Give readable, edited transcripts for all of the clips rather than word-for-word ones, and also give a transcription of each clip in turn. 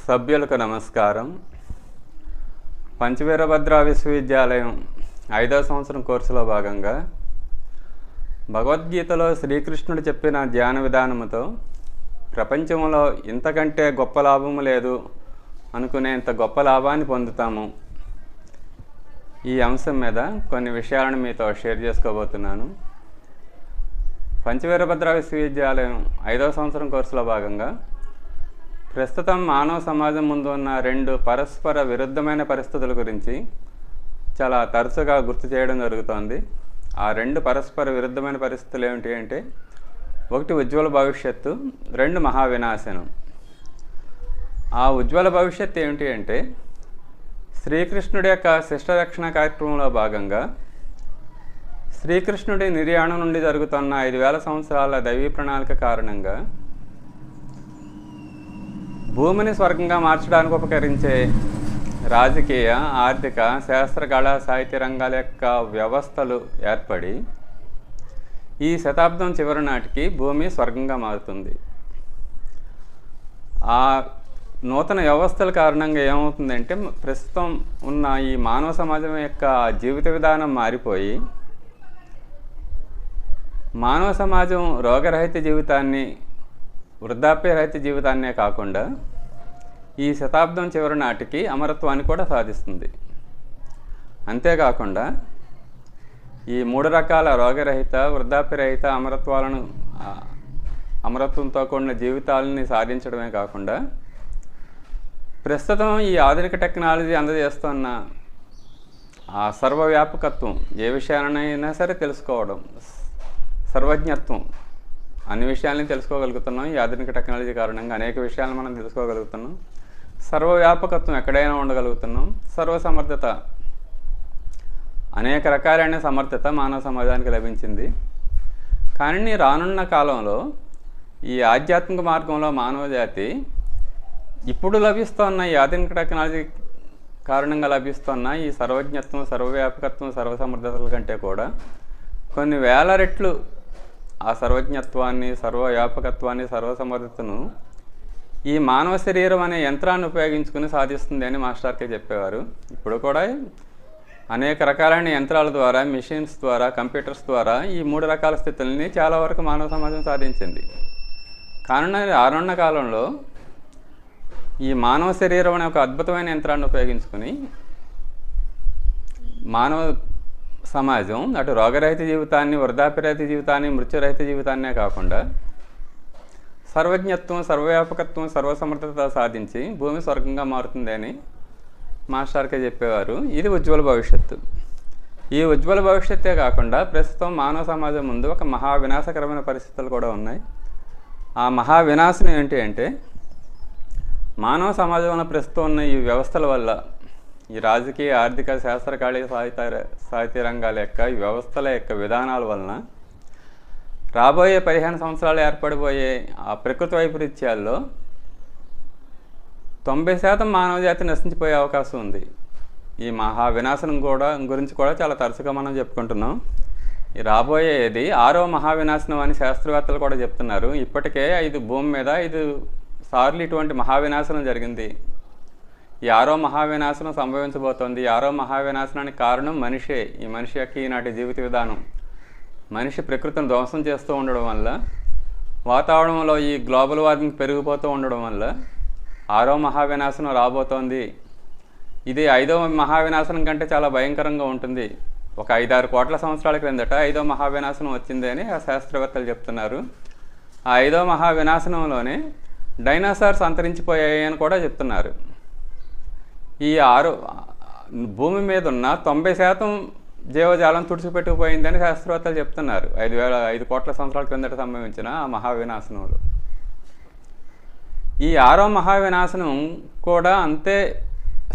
సభ్యులకు నమస్కారం. పంచవీరభద్ర విశ్వవిద్యాలయం 5వ సంవత్సరం కోర్సులో భాగంగా భగవద్గీతలో శ్రీకృష్ణుడు చెప్పిన ధ్యాన విధానముతో ప్రపంచంలో ఇంతకంటే గొప్ప లాభము లేదు అనుకునేంత గొప్ప లాభాన్ని పొందుతాము. ఈ అంశం మీద కొన్ని విషయాలను మీతో షేర్ చేసుకోబోతున్నాను. పంచవీరభద్ర విశ్వవిద్యాలయం 5వ సంవత్సరం కోర్సులో భాగంగా ప్రస్తుతం మానవ సమాజం ముందు ఉన్న రెండు పరస్పర విరుద్ధమైన పరిస్థితుల గురించి చాలా తరచుగా గుర్తు చేయడం జరుగుతోంది. ఆ రెండు పరస్పర విరుద్ధమైన పరిస్థితులు ఏమిటి అంటే, ఒకటి ఉజ్వల భవిష్యత్తు, రెండు మహావినాశనం. ఆ ఉజ్వల భవిష్యత్తు ఏమిటి అంటే, శ్రీకృష్ణుడి యొక్క శిష్టరక్షణ కార్యక్రమంలో భాగంగా శ్రీకృష్ణుడి నిర్యాణం నుండి జరుగుతున్న 5000 సంవత్సరాల దైవీ ప్రణాళిక కారణంగా భూమిని స్వర్గంగా మార్చడానికి ఉపకరించే రాజకీయ, ఆర్థిక, శాస్త్ర, కళా, సాహిత్య రంగాల యొక్క వ్యవస్థలు ఏర్పడి ఈ శతాబ్దం చివరి నాటికి భూమి స్వర్గంగా మారుతుంది. ఆ నూతన వ్యవస్థల కారణంగా ఏమవుతుందంటే, ప్రస్తుతం ఉన్న ఈ మానవ సమాజం యొక్క జీవిత విధానం మారిపోయి మానవ సమాజం రోగరహిత జీవితాన్ని, వృద్ధాప్యరహిత జీవితాన్నే కాకుండా ఈ శతాబ్దం చివరి నాటికి అమరత్వాన్ని కూడా సాధిస్తుంది. అంతేకాకుండా ఈ 3 రకాల రోగరహిత, వృద్ధాప్యరహిత అమరత్వంతో కూడిన జీవితాలని సాధించడమే కాకుండా ప్రస్తుతం ఈ ఆధునిక టెక్నాలజీ అందజేస్తున్న ఆ సర్వవ్యాపకత్వం, ఏ విషయాలనైనా సరే తెలుసుకోవడం, సర్వజ్ఞత్వం, అన్ని విషయాలని తెలుసుకోగలుగుతున్నాం. ఈ ఆధునిక టెక్నాలజీ కారణంగా అనేక విషయాలను మనం తెలుసుకోగలుగుతున్నాం. సర్వవ్యాపకత్వం ఎక్కడైనా ఉండగలుగుతున్నాం. సర్వసమర్థత, అనేక రకాలైన సమర్థత మానవ సమాజానికి లభించింది. కానీ రానున్న కాలంలో ఈ ఆధ్యాత్మిక మార్గంలో మానవ జాతి ఇప్పుడు లభిస్తున్న ఈ ఆధునిక టెక్నాలజీ కారణంగా లభిస్తున్న ఈ సర్వజ్ఞత్వం, సర్వవ్యాపకత్వం, సర్వసమర్థతల కంటే కూడా కొన్ని వేల రెట్లు ఆ సర్వజ్ఞత్వాన్ని, సర్వవ్యాపకత్వాన్ని, సర్వసమర్థతను ఈ మానవ శరీరం అనే యంత్రాన్ని ఉపయోగించుకుని సాధిస్తుంది అని మాస్టర్కే చెప్పేవారు. ఇప్పుడు కూడా అనేక రకాలైన యంత్రాల ద్వారా, మిషన్స్ ద్వారా, కంప్యూటర్స్ ద్వారా ఈ 3 రకాల స్థితుల్ని చాలా వరకు మానవ సమాజం సాధించింది. కానీ రానున్న కాలంలో ఈ మానవ శరీరం అనే ఒక అద్భుతమైన యంత్రాన్ని ఉపయోగించుకుని మానవ సమాజం అటు రోగరహిత జీవితాన్ని, వృద్ధాప్యరహిత జీవితాన్ని, మృత్యురహిత జీవితాన్నే కాకుండా సర్వజ్ఞత్వం, సర్వవ్యాపకత్వం, సర్వసమర్థత సాధించి భూమి స్వర్గంగా మారుతుంది అని మాస్టర్కే చెప్పేవారు. ఇది ఉజ్వల భవిష్యత్తు. ఈ ఉజ్వల భవిష్యత్తే కాకుండా ప్రస్తుతం మానవ సమాజం ముందు ఒక మహావినాశకరమైన పరిస్థితులు కూడా ఉన్నాయి. ఆ మహావినాశనం ఏంటి అంటే, మానవ సమాజంలో ప్రస్తుతం ఉన్న ఈ వ్యవస్థల వల్ల, ఈ రాజకీయ, ఆర్థిక, శాస్త్ర, కళా, సాహిత్య రంగాల యొక్క ఈ వ్యవస్థల యొక్క విధానాల వలన రాబోయే 15 సంవత్సరాలు ఏర్పడిపోయే ఆ ప్రకృతి వైపరీత్యాల్లో 90% మానవ జాతి నశించిపోయే అవకాశం ఉంది. ఈ మహా వినాశనం గురించి కూడా చాలా తరచుగా మనం చెప్పుకుంటున్నాం. ఈ రాబోయేది 6వ మహావినాశనం అని శాస్త్రవేత్తలు కూడా చెప్తున్నారు. ఇప్పటికే భూమి మీద 5 సార్లు ఇటువంటి మహావినాశనం జరిగింది. ఈ 6వ మహావినాశనం సంభవించబోతోంది. ఈ 6వ మహావినాశనానికి కారణం మనిషే. ఈ మనిషి యొక్క ఈనాటి జీవిత విధానం, మనిషి ప్రకృతిని ధ్వంసం చేస్తూ ఉండడం వల్ల, వాతావరణంలో ఈ గ్లోబల్ వార్మింగ్ పెరిగిపోతూ ఉండడం వల్ల 6వ మహావినాశనం రాబోతోంది. ఇది 5వ మహావినాశనం కంటే చాలా భయంకరంగా ఉంటుంది. ఒక 5-6 కోట్ల సంవత్సరాల క్రిందట 5వ మహావినాశనం వచ్చింది అని ఆ శాస్త్రవేత్తలు చెప్తున్నారు. ఆ 5వ మహావినాశనంలోనే డైనోసార్స్ అంతరించిపోయాయి అని కూడా చెప్తున్నారు. ఈ భూమి మీద ఉన్న 90% జీవజాలం తుడిచిపెట్టుకుపోయిందని శాస్త్రవేత్తలు చెప్తున్నారు. 5 కోట్ల సంవత్సరాల క్రిందట సంభవించిన ఆ మహావినాశనంలో ఈ 6వ మహావినాశనం కూడా అంతే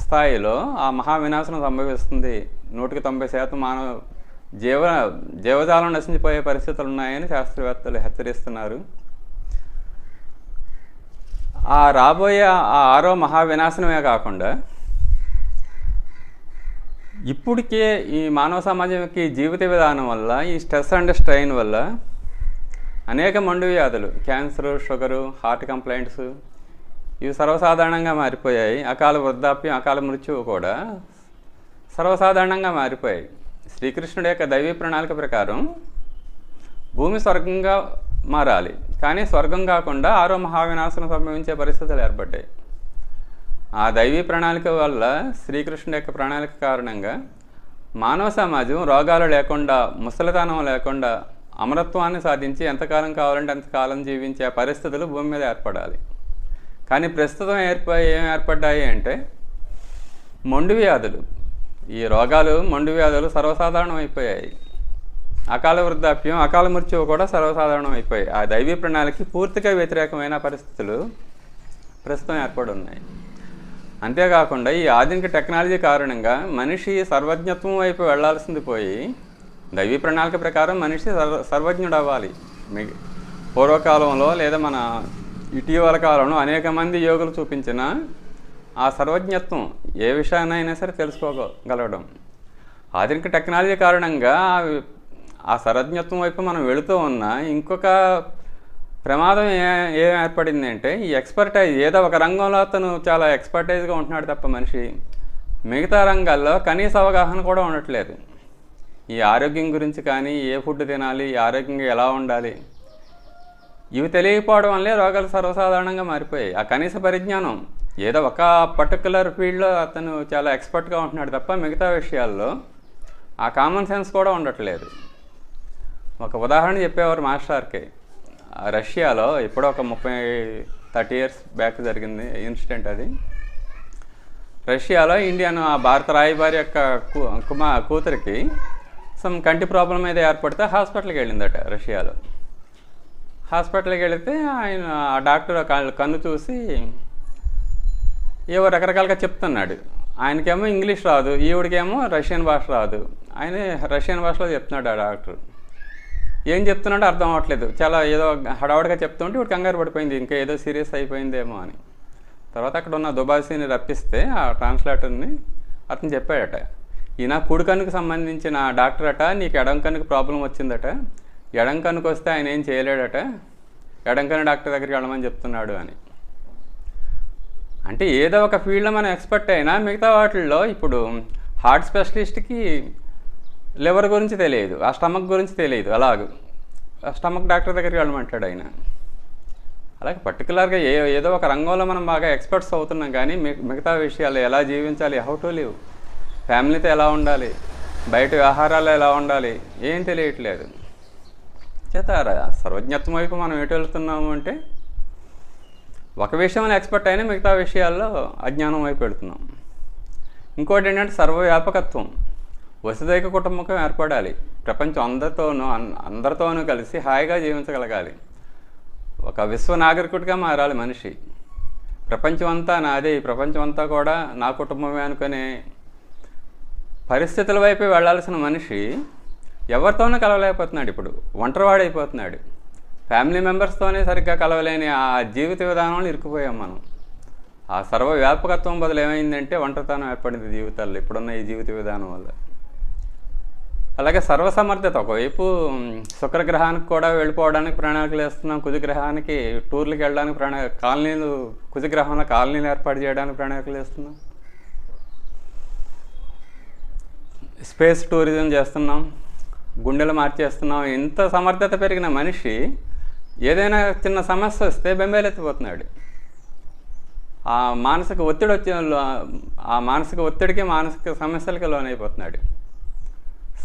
స్థాయిలో ఆ మహావినాశనం సంభవిస్తుంది. 190% మానవ జీవజాలం నశించిపోయే పరిస్థితులు ఉన్నాయని శాస్త్రవేత్తలు హెచ్చరిస్తున్నారు. ఆ రాబోయే ఆ 6వ మహావినాశనమే కాకుండా ఇప్పటికే ఈ మానవ సమాజంకి జీవిత విధానం వల్ల, ఈ స్ట్రెస్ అండ్ స్ట్రెయిన్ వల్ల అనేక మండు వ్యాధులు, క్యాన్సరు, షుగరు, హార్ట్ కంప్లైంట్స్, ఇవి సర్వసాధారణంగా మారిపోయాయి. అకాల వృద్ధాప్యం, అకాల మృత్యువు కూడా సర్వసాధారణంగా మారిపోయాయి. శ్రీకృష్ణుడి యొక్క దైవీ ప్రణాళిక ప్రకారం భూమి స్వర్గంగా మారాలి, కానీ స్వర్గం కాకుండా 6వ మహావినాశనం సంభవించే పరిస్థితులు ఏర్పడ్డాయి. ఆ దైవీ ప్రణాళిక వల్ల, శ్రీకృష్ణుడి యొక్క ప్రణాళిక కారణంగా మానవ సమాజం రోగాలు లేకుండా, ముసలితనం లేకుండా అమరత్వాన్ని సాధించి ఎంతకాలం కావాలంటే అంతకాలం జీవించే పరిస్థితులు భూమి మీద ఏర్పడాలి. కానీ ప్రస్తుతం ఏం ఏర్పడ్డాయి అంటే మొండి వ్యాధులు. ఈ రోగాలు, మొండి వ్యాధులు సర్వసాధారణం అయిపోయాయి. అకాల వృద్ధాప్యం, అకాల మృత్యువు కూడా సర్వసాధారణం అయిపోయాయి. ఆ దైవీ ప్రణాళికకి పూర్తిగా వ్యతిరేకమైన పరిస్థితులు ప్రస్తుతం ఏర్పడి ఉన్నాయి. అంతేకాకుండా ఈ ఆధునిక టెక్నాలజీ కారణంగా మనిషి సర్వజ్ఞత్వం వైపు వెళ్లాల్సింది పోయి, దైవీ ప్రణాళిక ప్రకారం మనిషి సర్వజ్ఞుడు అవ్వాలి. పూర్వకాలంలో లేదా మన ఇటీవల కాలంలో అనేక మంది యోగులు చూపించిన ఆ సర్వజ్ఞత్వం, ఏ విషయాన్నైనా సరే తెలుసుకోగలగడం. ఆధునిక టెక్నాలజీ కారణంగా ఆ సర్వజ్ఞత్వం వైపు మనం వెళుతూ ఉన్నా ఇంకొక ప్రమాదం ఏం ఏర్పడింది అంటే, ఈ ఎక్స్పర్టైజ్, ఏదో ఒక రంగంలో అతను చాలా ఎక్స్పర్టైజ్గా ఉంటున్నాడు తప్ప మనిషి మిగతా రంగాల్లో కనీస అవగాహన కూడా ఉండట్లేదు. ఈ ఆరోగ్యం గురించి కానీ, ఏ ఫుడ్ తినాలి, ఆరోగ్యంగా ఎలా ఉండాలి, ఇవి తెలియకపోవడం వల్లే రోగాలు సర్వసాధారణంగా మారిపోయాయి. ఆ కనీస పరిజ్ఞానం, ఏదో ఒక పర్టికులర్ ఫీల్డ్లో అతను చాలా ఎక్స్పర్ట్గా ఉంటున్నాడు తప్ప మిగతా విషయాల్లో ఆ కామన్ సెన్స్ కూడా ఉండట్లేదు. ఒక ఉదాహరణ చెప్పేవారు మాస్టర్కి. రష్యాలో ఎప్పుడో ఒక 30-30 ఇయర్స్ బ్యాక్ జరిగింది ఇన్సిడెంట్ అది. రష్యాలో ఇండియన్ భారత రాయబారి యొక్క కూతురికి సమ్ కంటి ప్రాబ్లం మీద ఏర్పడితే హాస్పిటల్కి వెళ్ళిందట రష్యాలో. హాస్పిటల్కి వెళితే ఆయన, ఆ డాక్టర్ కన్ను చూసి ఏవో రకరకాలుగా చెప్తున్నాడు. ఆయనకేమో ఇంగ్లీష్ రాదు, ఈవిడికేమో రష్యన్ భాష రాదు. ఆయన రష్యన్ భాషలో చెప్తున్నాడు ఆ డాక్టర్. ఏం చెప్తున్నాడో అర్థం అవ్వట్లేదు. చాలా ఏదో హడావుడిగా చెప్తుంటే ఇప్పుడు కంగారు పడిపోయింది, ఇంకా ఏదో సీరియస్ అయిపోయిందేమో అని. తర్వాత అక్కడ ఉన్న దుబాసీని రప్పిస్తే ఆ ట్రాన్స్లేటర్ని అతను చెప్పాడట, ఈయన కుడి కన్నుకు సంబంధించిన డాక్టర్ అట, నీకు ఎడం కన్నుకు ప్రాబ్లం వచ్చిందట, ఎడం కన్నుకు వస్తే ఆయన ఏం చేయలేడట, ఎడం కన్ను డాక్టర్ దగ్గరికి వెళ్ళమని చెప్తున్నాడు అని. అంటే ఏదో ఒక ఫీల్డ్లో మనం ఎక్స్పర్ట్ అయినా మిగతా వాటిల్లో ఇప్పుడు హార్ట్ స్పెషలిస్ట్కి లివర్ గురించి తెలియదు, ఆ స్టమక్ గురించి తెలియదు, అలాగ ఆ స్టమక్ డాక్టర్ దగ్గరికి వెళ్ళమంటాడు ఆయన. అలాగే పర్టికులర్గా ఏదో ఒక రంగంలో మనం బాగా ఎక్స్పర్ట్స్ అవుతున్నాం, కానీ మిగతా విషయాలు ఎలా జీవించాలి, హౌ టు లివ్, ఫ్యామిలీతో ఎలా ఉండాలి, బయట వ్యవహారాలు ఎలా ఉండాలి, ఏం తెలియట్లేదు. చేత సర్వజ్ఞత్వం వైపు మనం ఎటు వెళ్తున్నాము అంటే, ఒక విషయంలో ఎక్స్పర్ట్ అయినా మిగతా విషయాల్లో అజ్ఞానం వైపు వెళుతున్నాం. ఇంకోటి ఏంటంటే సర్వవ్యాపకత్వం. వసుదైక కుటుంబకం ఏర్పడాలి. ప్రపంచం అందరితోనూ కలిసి హాయిగా జీవించగలగాలి. ఒక విశ్వ నాగరికుడిగా మారాలి మనిషి. ప్రపంచం అంతా నాదే, ఈ ప్రపంచం అంతా కూడా నా కుటుంబమే అనుకునే పరిస్థితుల వైపు వెళ్ళాల్సిన మనిషి ఎవరితోనూ కలవలేకపోతున్నాడు. ఇప్పుడు ఒంటరివాడైపోతున్నాడు. ఫ్యామిలీ మెంబర్స్తోనే సరిగ్గా కలవలేని ఆ జీవిత విధానంలో ఇరుక్కుపోయాం మనం. ఆ సర్వవ్యాపకత్వం బదులు ఏమైందంటే ఒంటరితనం ఏర్పడింది జీవితాల్లో ఇప్పుడున్న ఈ జీవిత విధానం వల్ల. అలాగే సర్వసమర్థత. ఒకవైపు శుక్రగ్రహానికి కూడా వెళ్ళిపోవడానికి ప్రణాళికలు వేస్తున్నాం, కుజగ్రహానికి టూర్లకు వెళ్ళడానికి కాలనీలు, కుజగ్రహంలో కాలనీలు ఏర్పాటు చేయడానికి ప్రణాళికలు వేస్తున్నాం, స్పేస్ టూరిజం చేస్తున్నాం, గుండెలు మార్చేస్తున్నాం. ఇంత సమర్థత పెరిగిన మనిషి ఏదైనా చిన్న సమస్య వస్తే బెంబేలెత్తిపోతున్నాడు. ఆ మానసిక ఒత్తిడికి మానసిక సమస్యలకి లోనైపోతున్నాడు.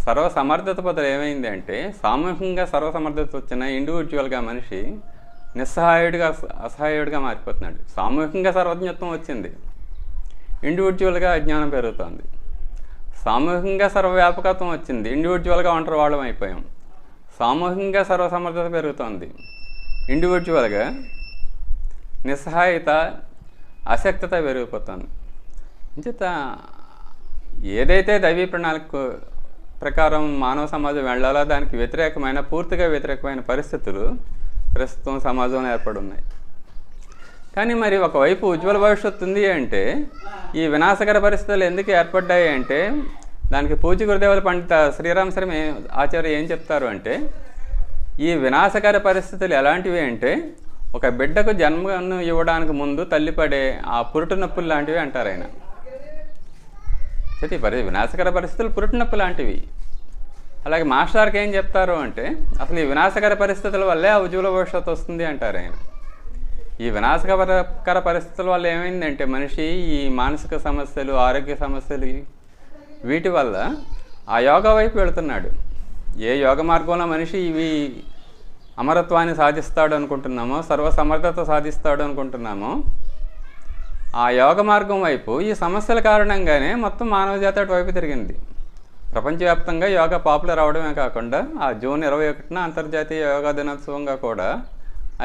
సర్వసమర్థత బదులు ఏమైంది అంటే, సామూహికంగా సర్వసమర్థత వచ్చిన ఇండివిజువల్గా మనిషి అసహాయుడిగా మారిపోతున్నాడు. సామూహికంగా సర్వజ్ఞత్వం వచ్చింది, ఇండివిజువల్గా అజ్ఞానం పెరుగుతోంది. సామూహికంగా సర్వవ్యాపకత్వం వచ్చింది, ఇండివిజువల్గా ఒంటరి వాళ్ళం అయిపోయాం. సామూహికంగా సర్వసమర్థత పెరుగుతోంది, ఇండివిజువల్గా నిస్సహాయత, అశక్తత పెరిగిపోతుంది. అంచేత ఏదైతే దైవీ ప్రణాళిక ప్రకారం మానవ సమాజం వెళ్ళాలో దానికి పూర్తిగా వ్యతిరేకమైన పరిస్థితులు ప్రస్తుతం సమాజంలో ఏర్పడి ఉన్నాయి. కానీ మరి ఒకవైపు ఉజ్వల భవిష్యత్తు ఉంది అంటే, ఈ వినాశకర పరిస్థితులు ఎందుకు ఏర్పడ్డాయి అంటే, దానికి పూజ్య గురుదేవుల పండిత శ్రీరామ శర్మ ఆచార్య ఏం చెప్తారు అంటే, ఈ వినాశకర పరిస్థితులు ఎలాంటివి అంటే, ఒక బిడ్డకు జన్మను ఇవ్వడానికి ముందు తల్లిపడే ఆ పురుటు నొప్పులు లాంటివి అంటారు ఆయన. వినాశకర పరిస్థితులు పురుటు నొప్పి లాంటివి. అలాగే మాస్టర్కి ఏం చెప్తారు అంటే అసలు ఈ వినాశకర పరిస్థితుల వల్లే ఆ ఉజ్వల భవిష్యత్తు వస్తుంది అంటారు ఆయన. ఈ వినాశకర పరిస్థితుల వల్ల ఏమైందంటే మనిషి ఈ మానసిక సమస్యలు, ఆరోగ్య సమస్యలు, వీటి వల్ల ఆ యోగా వైపు వెళుతున్నాడు. ఏ యోగ మార్గంలో మనిషి ఇవి అమరత్వాన్ని సాధిస్తాడు అనుకుంటున్నామో, సర్వసమర్థత సాధిస్తాడు అనుకుంటున్నామో, ఆ యోగ మార్గం వైపు ఈ సమస్యల కారణంగానే మొత్తం మానవ జాతి వైపు తిరిగింది. ప్రపంచవ్యాప్తంగా యోగా పాపులర్ అవడమే కాకుండా ఆ జూన్ 21న అంతర్జాతీయ యోగా దినోత్సవంగా కూడా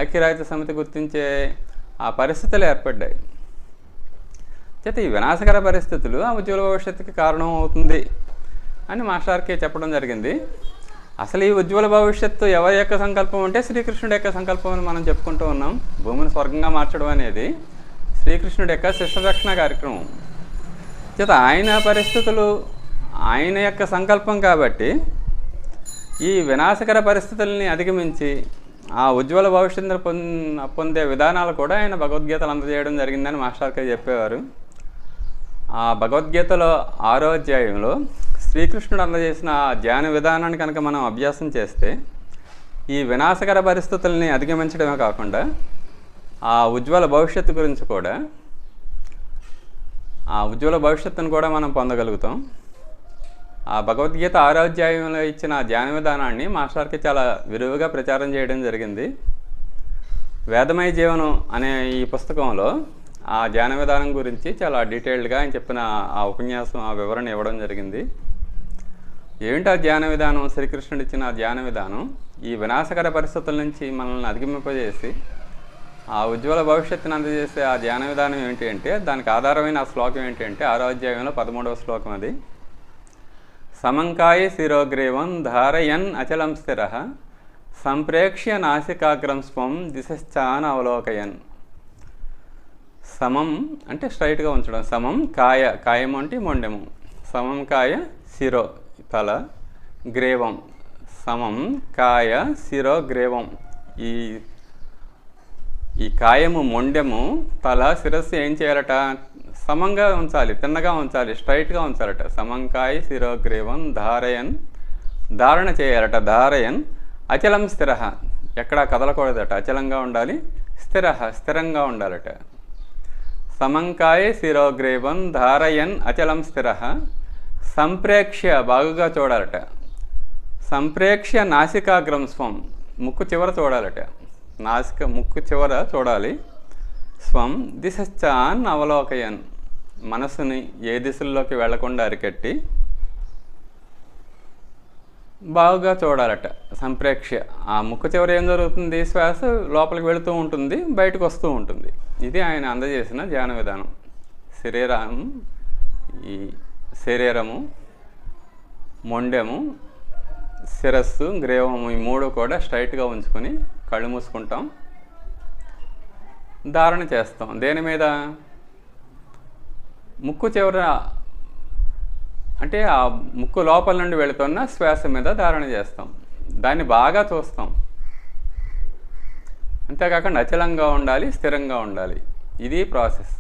ఐక్యరాజ్య సమితి గుర్తించే ఆ పరిస్థితులు ఏర్పడ్డాయి. ఈ వినాశకర పరిస్థితులు ఆ ఉజ్వల భవిష్యత్తుకి కారణం అవుతుంది అని మాస్టర్కి చెప్పడం జరిగింది. అసలు ఈ ఉజ్వల భవిష్యత్తు ఎవరి యొక్క సంకల్పం అంటే శ్రీకృష్ణుడి యొక్క సంకల్పం అని మనం చెప్పుకుంటూ ఉన్నాం. భూమిని స్వర్గంగా మార్చడం అనేది శ్రీకృష్ణుడి యొక్క శిష్యరక్షణ కార్యక్రమం. ఆయన పరిస్థితులు ఆయన యొక్క సంకల్పం కాబట్టి ఈ వినాశకర పరిస్థితుల్ని అధిగమించి ఆ ఉజ్వల భవిష్యత్తును పొందే విధానాలు కూడా ఆయన భగవద్గీతలు అందజేయడం జరిగిందని మాస్టర్కి చెప్పేవారు. ఆ భగవద్గీతలో 6వ అధ్యాయంలో శ్రీకృష్ణుడు అందజేసిన ధ్యాన విధానాన్ని కనుక మనం అభ్యాసం చేస్తే ఈ వినాశకర పరిస్థితుల్ని అధిగమించడమే కాకుండా ఆ ఉజ్వల భవిష్యత్తు గురించి కూడా, ఆ ఉజ్వల భవిష్యత్తును కూడా మనం పొందగలుగుతాం. ఆ భగవద్గీత 6వ అధ్యాయంలో ఇచ్చిన ధ్యాన విధానాన్ని మాస్టర్కి చాలా విరివిగా ప్రచారం చేయడం జరిగింది. వేదమయ జీవనం అనే ఈ పుస్తకంలో ఆ ధ్యాన విధానం గురించి చాలా డీటెయిల్డ్గా ఆయన చెప్పిన ఆ ఉపన్యాసం, ఆ వివరణ ఇవ్వడం జరిగింది. ఏమిటి ఆ ధ్యాన విధానం? శ్రీకృష్ణుడు ఇచ్చిన ఆ ధ్యాన విధానం ఈ వినాశకర పరిస్థితుల నుంచి మనల్ని అధిగమింపజేసి ఆ ఉజ్వల భవిష్యత్తుని అందజేసే ఆ ధ్యాన విధానం ఏంటి అంటే, దానికి ఆధారమైన ఆ శ్లోకం ఏంటి అంటే 6వ అధ్యాయంలో 13వ శ్లోకం. అది సమంకాయ శిరోగ్రీవం ధారయన్ అచలం స్థిర సంప్రేక్ష్య నాసికాగ్రం స్వం దిశశ్చాన్ అవలోకయన్. సమం అంటే స్ట్రైట్గా ఉంచడం, సమం కాయ, కాయము అంటే మొండెము, సమం కాయ శిరో తల, గ్రీవం, సమం కాయ శిరో గ్రీవం. ఈ కాయము మొండెము, తల, శిరస్సు ఏం చేయాలట? సమంగా ఉంచాలి, తిన్నగా ఉంచాలి, స్ట్రైట్గా ఉంచాలట. సమంకాయ శిరోగ్రీవం ధారయన్, ధారణ చేయాలట. ధారయన్ అచలం స్థిర, ఎక్కడా కదలకూడదట, అచలంగా ఉండాలి. స్థిర, స్థిరంగా ఉండాలట. సమంకాయ శిరోగ్రీవం ధారయన్ అచలం స్థిర సంప్రేక్ష్య, బాగుగా చూడాలట. సంప్రేక్ష్య నాసికాగ్రం స్వం, ముక్కు చివర చూడాలట. ముక్కు చివర చూడాలి. స్వం దిశశ్చాన్ అవలోకయన్, మనసుని ఏ దిశల్లోకి వెళ్లకుండా అరికట్టి బాగుగా చూడాలట. సంప్రేక్ష్య, ఆ ముక్కు చివర ఏం జరుగుతుంది? శ్వాస లోపలికి వెళుతూ ఉంటుంది, బయటకు వస్తూ ఉంటుంది. ఇది ఆయన అందజేసిన ధ్యాన విధానం. ఈ శరీరము, మొండెము, శిరస్సు, గ్రీవము, ఈ 3 కూడా స్ట్రైట్గా ఉంచుకొని కళ్ళు మూసుకుంటాం, ధారణ చేస్తాం. దేని మీద? ముక్కు చివర, అంటే ఆ ముక్కు లోపల నుండి వెళుతున్న శ్వాస మీద ధారణ చేస్తాం. దాన్ని బాగా చూస్తాం. అంతేకాకుండా అచలంగా ఉండాలి, స్థిరంగా ఉండాలి. ఇది ప్రాసెస్.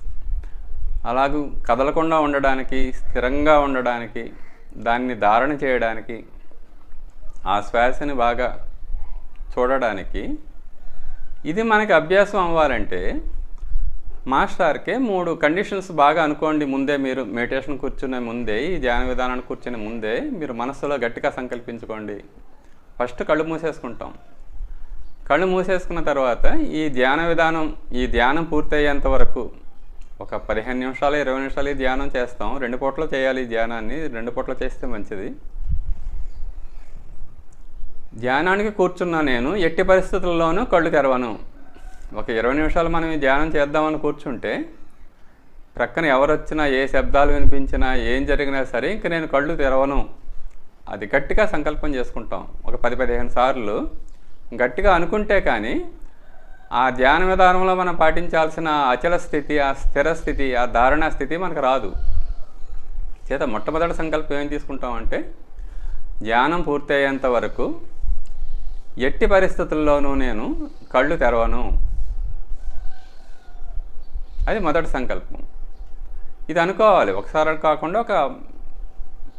అలాగూ కదలకుండా ఉండడానికి, స్థిరంగా ఉండడానికి, దాన్ని ధారణ చేయడానికి, ఆ శ్వాసని బాగా చూడడానికి, ఇది మనకి అభ్యాసం అవ్వాలంటే మాస్టర్కే 3 కండిషన్స్ బాగా అనుకోండి. ముందే మీరు మెడిటేషన్ కూర్చునే ముందే, ఈ ధ్యాన విధానాన్ని కూర్చునే ముందే మీరు మనస్సులో గట్టిగా సంకల్పించుకోండి. ఫస్ట్ కళ్ళు మూసేసుకుంటాం. కళ్ళు మూసేసుకున్న తర్వాత ఈ ధ్యాన విధానం, ఈ ధ్యానం పూర్తయ్యేంత వరకు ఒక 15 నిమిషాలు 20 నిమిషాలు ఈ ధ్యానం చేస్తాం. 2 పూటలు చేయాలి ఈ ధ్యానాన్ని, 2 పూటలు చేస్తే మంచిది. ధ్యానానికి కూర్చున్నా నేను ఎట్టి పరిస్థితుల్లోనూ కళ్ళు తెరవను. ఒక 20 నిమిషాలు మనం ఈ ధ్యానం చేద్దామని కూర్చుంటే ప్రక్కన ఎవరు వచ్చినా, ఏ శబ్దాలు వినిపించినా, ఏం జరిగినా సరే ఇంక నేను కళ్ళు తెరవను. అది గట్టిగా సంకల్పం చేసుకుంటాం. ఒక 10-15 సార్లు గట్టిగా అనుకుంటే కానీ ఆ ధ్యాన విధానంలో మనం పాటించాల్సిన అచల స్థితి, ఆ స్థిర స్థితి, ఆ ధారణా స్థితి మనకు రాదు. మొట్టమొదటి సంకల్పం ఏం తీసుకుంటామంటే ధ్యానం పూర్తయ్యేంత వరకు ఎట్టి పరిస్థితుల్లోనూ నేను కళ్ళు తెరవను. అది మొదటి సంకల్పం. ఇది అనుకోవాలి, ఒకసారి కాకుండా ఒక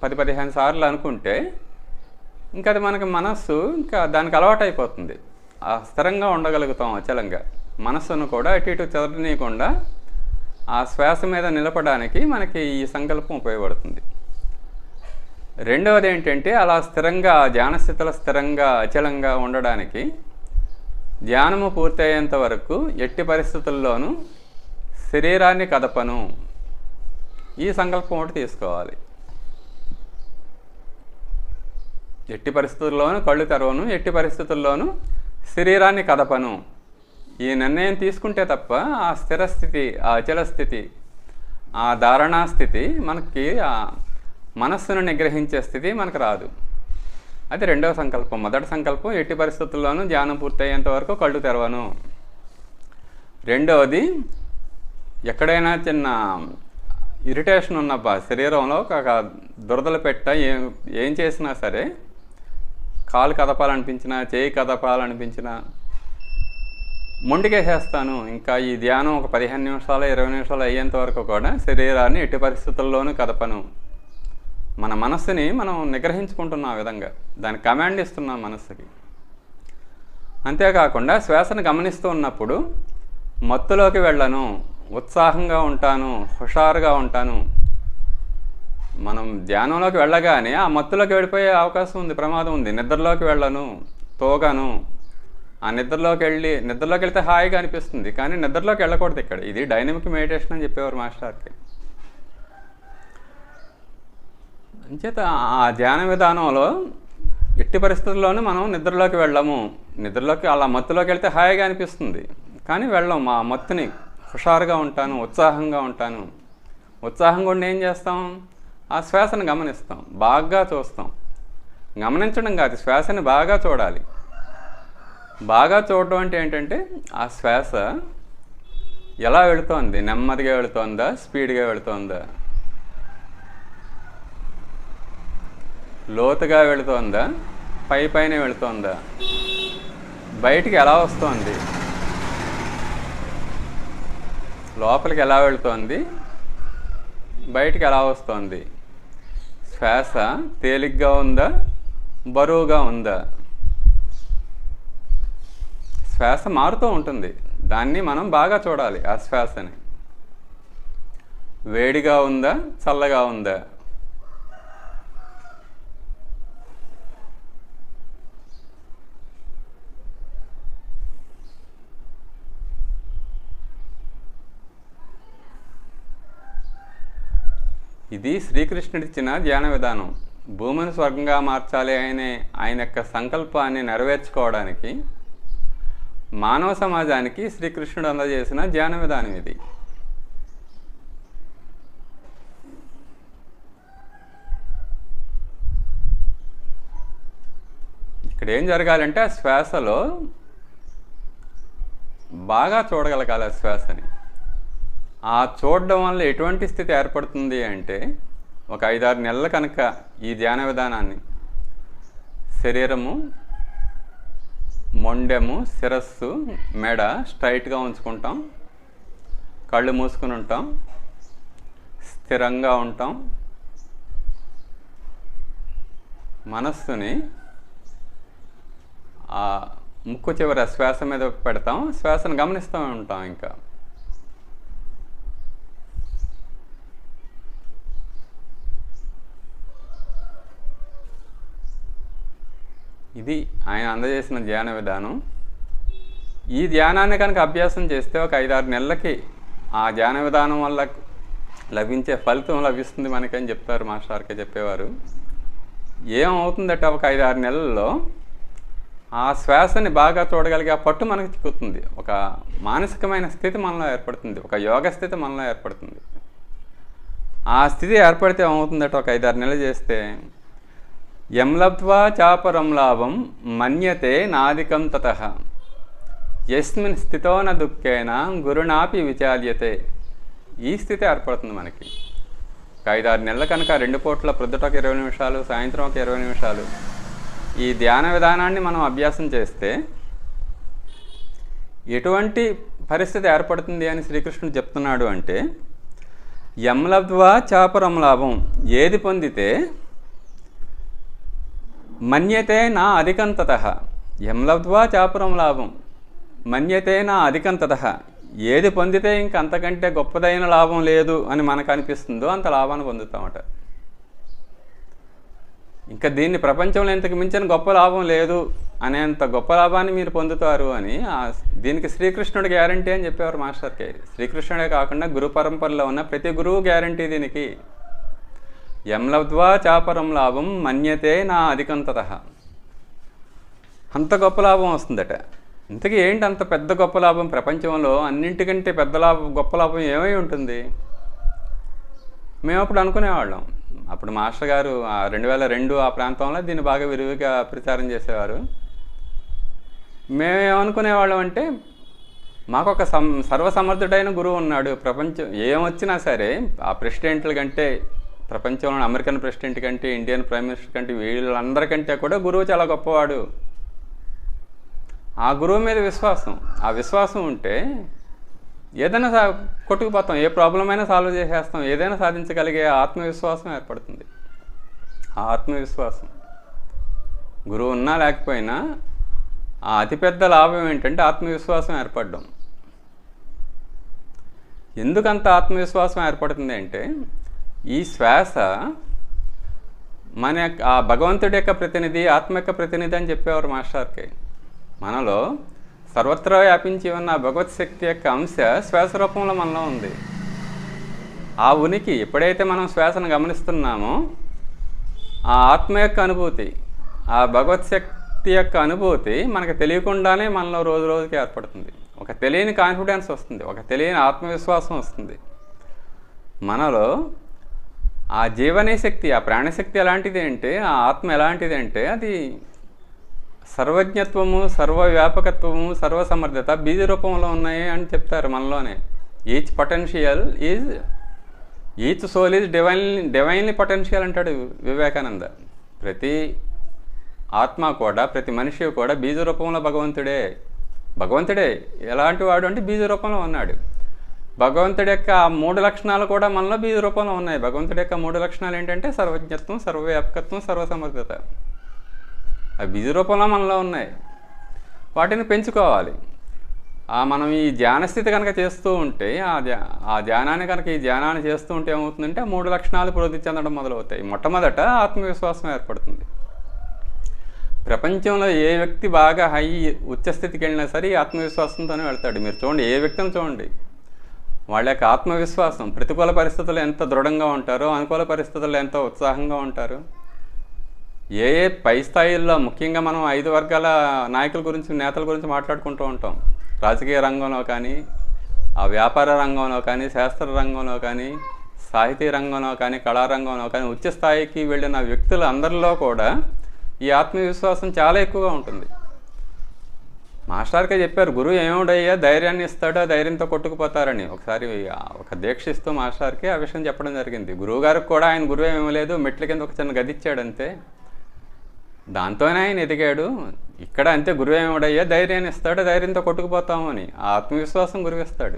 10-15 సార్లు అనుకుంటే ఇంకా అది మనకి మనస్సు ఇంకా దానికి అలవాటు అయిపోతుంది. స్థిరంగా ఉండగలుగుతాం అచలంగా. మనస్సును కూడా అటు ఇటు చెదరనీయకుండా ఆ శ్వాస మీద నిలపడానికి మనకి ఈ సంకల్పం ఉపయోగపడుతుంది. రెండవది ఏంటంటే, అలా స్థిరంగా ధ్యానస్థితిలో స్థిరంగా అచలంగా ఉండడానికి ధ్యానము పూర్తయ్యేంత వరకు ఎట్టి పరిస్థితుల్లోనూ శరీరాన్ని కదపను, ఈ సంకల్పం ఒకటి తీసుకోవాలి. ఎట్టి పరిస్థితుల్లోనూ కళ్ళు తెరవను, ఎట్టి పరిస్థితుల్లోనూ శరీరాన్ని కదపను, ఈ నిర్ణయం తీసుకుంటే తప్ప ఆ స్థిరస్థితి, ఆ అచల స్థితి, ఆ ధారణా స్థితి, మనకి ఆ మనస్సును నిగ్రహించే స్థితి మనకు రాదు. అది రెండవ సంకల్పం. మొదటి సంకల్పం ఎట్టి పరిస్థితుల్లోనూ ధ్యానం పూర్తయ్యేంత వరకు కళ్ళు తెరవను. రెండవది, ఎక్కడైనా చిన్న ఇరిటేషన్ ఉన్న శరీరంలో ఒక దురదలు పెట్ట ఏం చేసినా సరే, కాలు కదపాలనిపించినా, చేయి కదపాలనిపించినా మొండికేసేస్తాను. ఇంకా ఈ ధ్యానం ఒక 15 నిమిషాలు 20 నిమిషాలు అయ్యేంత వరకు కూడా శరీరాన్ని ఎట్టి పరిస్థితుల్లోనూ కదపను. మన మనస్సుని మనం నిగ్రహించుకుంటున్నాం, ఆ విధంగా దానికి కమాండ్ ఇస్తున్నాం మనస్సుకి. అంతేకాకుండా శ్వాసను గమనిస్తూ ఉన్నప్పుడు మత్తులోకి వెళ్ళను, ఉత్సాహంగా ఉంటాను, హుషారుగా ఉంటాను. మనం ధ్యానంలోకి వెళ్ళగానే ఆ మత్తులోకి వెళ్ళిపోయే అవకాశం ఉంది, ప్రమాదం ఉంది. నిద్రలోకి వెళ్ళను, తోగను. ఆ నిద్రలోకి వెళ్తే హాయిగా అనిపిస్తుంది, కానీ నిద్రలోకి వెళ్ళకూడదు. ఇక్కడ ఇది డైనమిక్ మెడిటేషన్ అని చెప్పేవారు మాస్టర్కి. అంచేత ఆ ధ్యాన విధానంలో ఎట్టి పరిస్థితుల్లోనూ మనం నిద్రలోకి వెళ్ళము. నిద్రలోకి అలా మత్తులోకి వెళ్తే హాయిగా అనిపిస్తుంది, కానీ వెళ్ళం. ఆ మత్తుని హుషారుగా ఉంటాను, ఉత్సాహంగా ఉంటాను. ఉత్సాహంగా ఉండి ఏం చేస్తాం? ఆ శ్వాసను గమనిస్తాం, బాగా చూస్తాం. గమనించడం కాదు, శ్వాసని బాగా చూడాలి. బాగా చూడడం అంటే ఏంటంటే, ఆ శ్వాస ఎలా వెళుతోంది, నెమ్మదిగా వెళుతోందా, స్పీడ్గా వెళుతోందా, లోతుగా వెళుతోందా, పైన వెళుతోందా, బయటికి ఎలా వస్తోంది, లోపలికి ఎలా వెళుతోంది, బయటికి ఎలా వస్తోంది, శ్వాస తేలిగ్గా ఉందా, బరువుగా ఉందా. శ్వాస మారుతూ ఉంటుంది, దాన్ని మనం బాగా చూడాలి. ఆ శ్వాసని వేడిగా ఉందా, చల్లగా ఉందా, ఇది శ్రీకృష్ణుడిచ్చిన ధ్యాన విధానం. భూమిని స్వర్గంగా మార్చాలి ఆయన యొక్క సంకల్పాన్ని నెరవేర్చుకోవడానికి మానవ సమాజానికి శ్రీకృష్ణుడు అందజేసిన ధ్యాన విధానం ఇది. ఇక్కడ ఏం జరగాలంటే, ఆ శ్వాసలో బాగా చూడగలగాలి ఆ శ్వాసని. ఆ చూడడం వల్ల ఎటువంటి స్థితి ఏర్పడుతుంది అంటే, ఒక 5-6 నెలలు కనుక ఈ ధ్యాన విధానాన్ని శరీరము, మొండెము, శిరస్సు, మెడ స్ట్రైట్గా ఉంచుకుంటాం, కళ్ళు మూసుకుని ఉంటాం, స్థిరంగా ఉంటాం, మనస్సుని ఆ ముక్కు చివర శ్వాస మీద పెడతాం, శ్వాసను గమనిస్తూ ఉంటాం. ఇంకా ఇది ఆయన అందజేసిన ధ్యాన విధానం. ఈ ధ్యానాన్ని కనుక అభ్యాసం చేస్తే ఒక 5-6 నెలలకి ఆ ధ్యాన విధానం వల్ల లభించే ఫలితం లభిస్తుంది మనకని చెప్తారు మాస్టర్కే చెప్పేవారు. ఏమవుతుందట, ఒక 5-6 నెలల్లో ఆ శ్వాసని బాగా చూడగలిగే పట్టు మనకు చిక్కుతుంది. ఒక మానసికమైన స్థితి మనలో ఏర్పడుతుంది, ఒక యోగ స్థితి మనలో ఏర్పడుతుంది. ఆ స్థితి ఏర్పడితే ఏమవుతుందట, ఒక 5-6 నెలలు చేస్తే, యం లబ్ధ్వా చాపరం లాభం మన్యతే నాదికం తతః యస్మిన్ స్థితో న దుఃఖేన గురునాపి విచాల్యతే. ఈ స్థితి ఏర్పడుతుంది మనకి. ఒక 5-6 నెలల కనుక 2 పూట్ల ప్రొద్దుట ఒక 20 నిమిషాలు, సాయంత్రం ఒక 20 నిమిషాలు ఈ ధ్యాన విధానాన్ని మనం అభ్యాసం చేస్తే ఎటువంటి పరిస్థితి ఏర్పడుతుంది అని శ్రీకృష్ణుడు చెప్తున్నాడు అంటే, యం లబ్ధ్వా చాపరం లాభం, ఏది పొందితే మన్యతే నా అధికంతతః, యం లబ్ధ్వా చాపరం లాభం మన్యతే నా అధికంతతః, ఏది పొందితే ఇంక అంతకంటే గొప్పదైన లాభం లేదు అని మనకు అనిపిస్తుందో అంత లాభాన్ని పొందుతామట. ఇంకా దీన్ని ప్రపంచంలో ఇంతకు మించిన గొప్ప లాభం లేదు అనేంత గొప్ప లాభాన్ని మీరు పొందుతారు అని దీనికి శ్రీకృష్ణుడు గ్యారంటీ అని చెప్పేవారు మాస్టర్కి. శ్రీకృష్ణుడే కాకుండా గురు పరంపరలో ఉన్న ప్రతి గురువు గ్యారంటీ దీనికి. యం లబ్ధ్వా చాపరం లాభం మన్యతే నా అధికంతతః, అంత గొప్ప లాభం వస్తుందట. ఇంతకీ ఏంటి అంత పెద్ద గొప్ప లాభం? ప్రపంచంలో అన్నింటికంటే పెద్ద లాభం, గొప్ప లాభం ఏమై ఉంటుంది? మేము అప్పుడు అనుకునేవాళ్ళం. అప్పుడు మాస్టర్ గారు 2002 ఆ ప్రాంతంలో దీన్ని బాగా విరివిగా ప్రచారం చేసేవారు. మేమేమనుకునేవాళ్ళం అంటే, మాకు ఒక సర్వసమర్థుడైన గురువు ఉన్నాడు, ప్రపంచం ఏమొచ్చినా సరే ఆ ప్రెసిడెంట్ల కంటే, ప్రపంచంలో అమెరికన్ ప్రెసిడెంట్ కంటే, ఇండియన్ ప్రైమ్ మినిస్టర్ కంటే, వీళ్ళందరికంటే కూడా గురువు చాలా గొప్పవాడు. ఆ గురువు మీద విశ్వాసం, ఆ విశ్వాసం ఉంటే ఏదైనా కొట్టుకుపోతాం, ఏ ప్రాబ్లం అయినా సాల్వ్ చేసేస్తాం, ఏదైనా సాధించగలిగే ఆత్మవిశ్వాసం ఏర్పడుతుంది. ఆ ఆత్మవిశ్వాసం గురువు ఉన్నా లేకపోయినా ఆ అతిపెద్ద లాభం ఏంటంటే ఆత్మవిశ్వాసం ఏర్పడడం. ఎందుకంత ఆత్మవిశ్వాసం ఏర్పడుతుంది అంటే, ఈ శ్వాస మన ఆ భగవంతుడి యొక్క ప్రతినిధి, ఆత్మ యొక్క ప్రతినిధి అని చెప్పేవారు మాస్టర్కి. మనలో సర్వత్రా వ్యాపించి ఉన్న భగవత్ శక్తి యొక్క అంశ శ్వాస రూపంలో మనలో ఉంది. ఆ ఉనికి ఎప్పుడైతే మనం శ్వాసను గమనిస్తున్నామో ఆ ఆత్మ యొక్క అనుభూతి, ఆ భగవత్ శక్తి యొక్క అనుభూతి మనకు తెలియకుండానే మనలో రోజు రోజుకి ఏర్పడుతుంది. ఒక తెలియని కాన్ఫిడెన్స్ వస్తుంది, ఒక తెలియని ఆత్మవిశ్వాసం వస్తుంది. మనలో ఆ జీవనీ శక్తి, ఆ ప్రాణశక్తి ఎలాంటిది అంటే, ఆ ఆత్మ ఎలాంటిది అంటే, అది సర్వజ్ఞత్వము, సర్వవ్యాపకత్వము, సర్వసమర్థత బీజ రూపంలో ఉన్నాయి అని చెప్తారు మనలోనే. Each potential is, each soul is divinely potential అంటాడు వివేకానంద. ప్రతి ఆత్మ కూడా, ప్రతి మనిషి కూడా బీజ రూపంలో భగవంతుడే. ఎలాంటి వాడు అంటే బీజ రూపంలో ఉన్నాడు. భగవంతుడి యొక్క 3 లక్షణాలు కూడా మనలో బీజ రూపంలో ఉన్నాయి. భగవంతుడి యొక్క 3 లక్షణాలు ఏంటంటే సర్వజ్ఞత్వం, సర్వవ్యాపకత్వం, సర్వసమర్థత. అవి బీజ రూపంలో మనలో ఉన్నాయి. వాటిని పెంచుకోవాలి. మనం ఈ ధ్యానస్థితి కనుక చేస్తూ ఉంటే, ఆ ధ్యానాన్ని చేస్తూ ఉంటే ఏమవుతుందంటే 3 లక్షణాలు వృద్ధి చెందడం మొదలవుతాయి. మొట్టమొదట ఆత్మవిశ్వాసం ఏర్పడుతుంది. ప్రపంచంలో ఏ వ్యక్తి బాగా ఉచ్చస్థితికి వెళ్ళినా సరే ఈ ఆత్మవిశ్వాసంతోనే వెళ్తాడు. మీరు చూడండి, ఏ వ్యక్తిని చూడండి, వాళ్ళ యొక్క ఆత్మవిశ్వాసం, ప్రతికూల పరిస్థితుల్లో ఎంత దృఢంగా ఉంటారో, అనుకూల పరిస్థితుల్లో ఎంతో ఉత్సాహంగా ఉంటారు. ఏ పై స్థాయిల్లో, ముఖ్యంగా మనం 5 వర్గాల నాయకుల గురించి, నేతల గురించి మాట్లాడుకుంటూ ఉంటాం. రాజకీయ రంగంలో కానీ, ఆ వ్యాపార రంగంలో కానీ, శాస్త్ర రంగంలో కానీ, సాహితీ రంగంలో కానీ, కళారంగంలో కానీ ఉచ్చ స్థాయికి వెళ్ళిన వ్యక్తులు అందరిలో కూడా ఈ ఆత్మవిశ్వాసం చాలా ఎక్కువగా ఉంటుంది. మాస్టర్కే చెప్పారు, గురువు ఏమిడయ్యా ధైర్యాన్ని ఇస్తాడో ధైర్యంతో కొట్టుకుపోతారని. ఒకసారి ఒక దీక్ష ఇస్తూ మాస్టర్కి ఆ విషయం చెప్పడం జరిగింది. గురువు గారికి కూడా ఆయన గురువు ఏమీ లేదు, మెట్ల కింద ఒక చిన్న గది ఇచ్చాడంతే, దాంతోనే ఆయన ఎదిగాడు. ఇక్కడ అంతే, గురువు ఏమిడయ్యా ధైర్యాన్ని ఇస్తాడో ధైర్యంతో కొట్టుకుపోతాము అని. ఆ ఆత్మవిశ్వాసం గురువు ఇస్తాడు.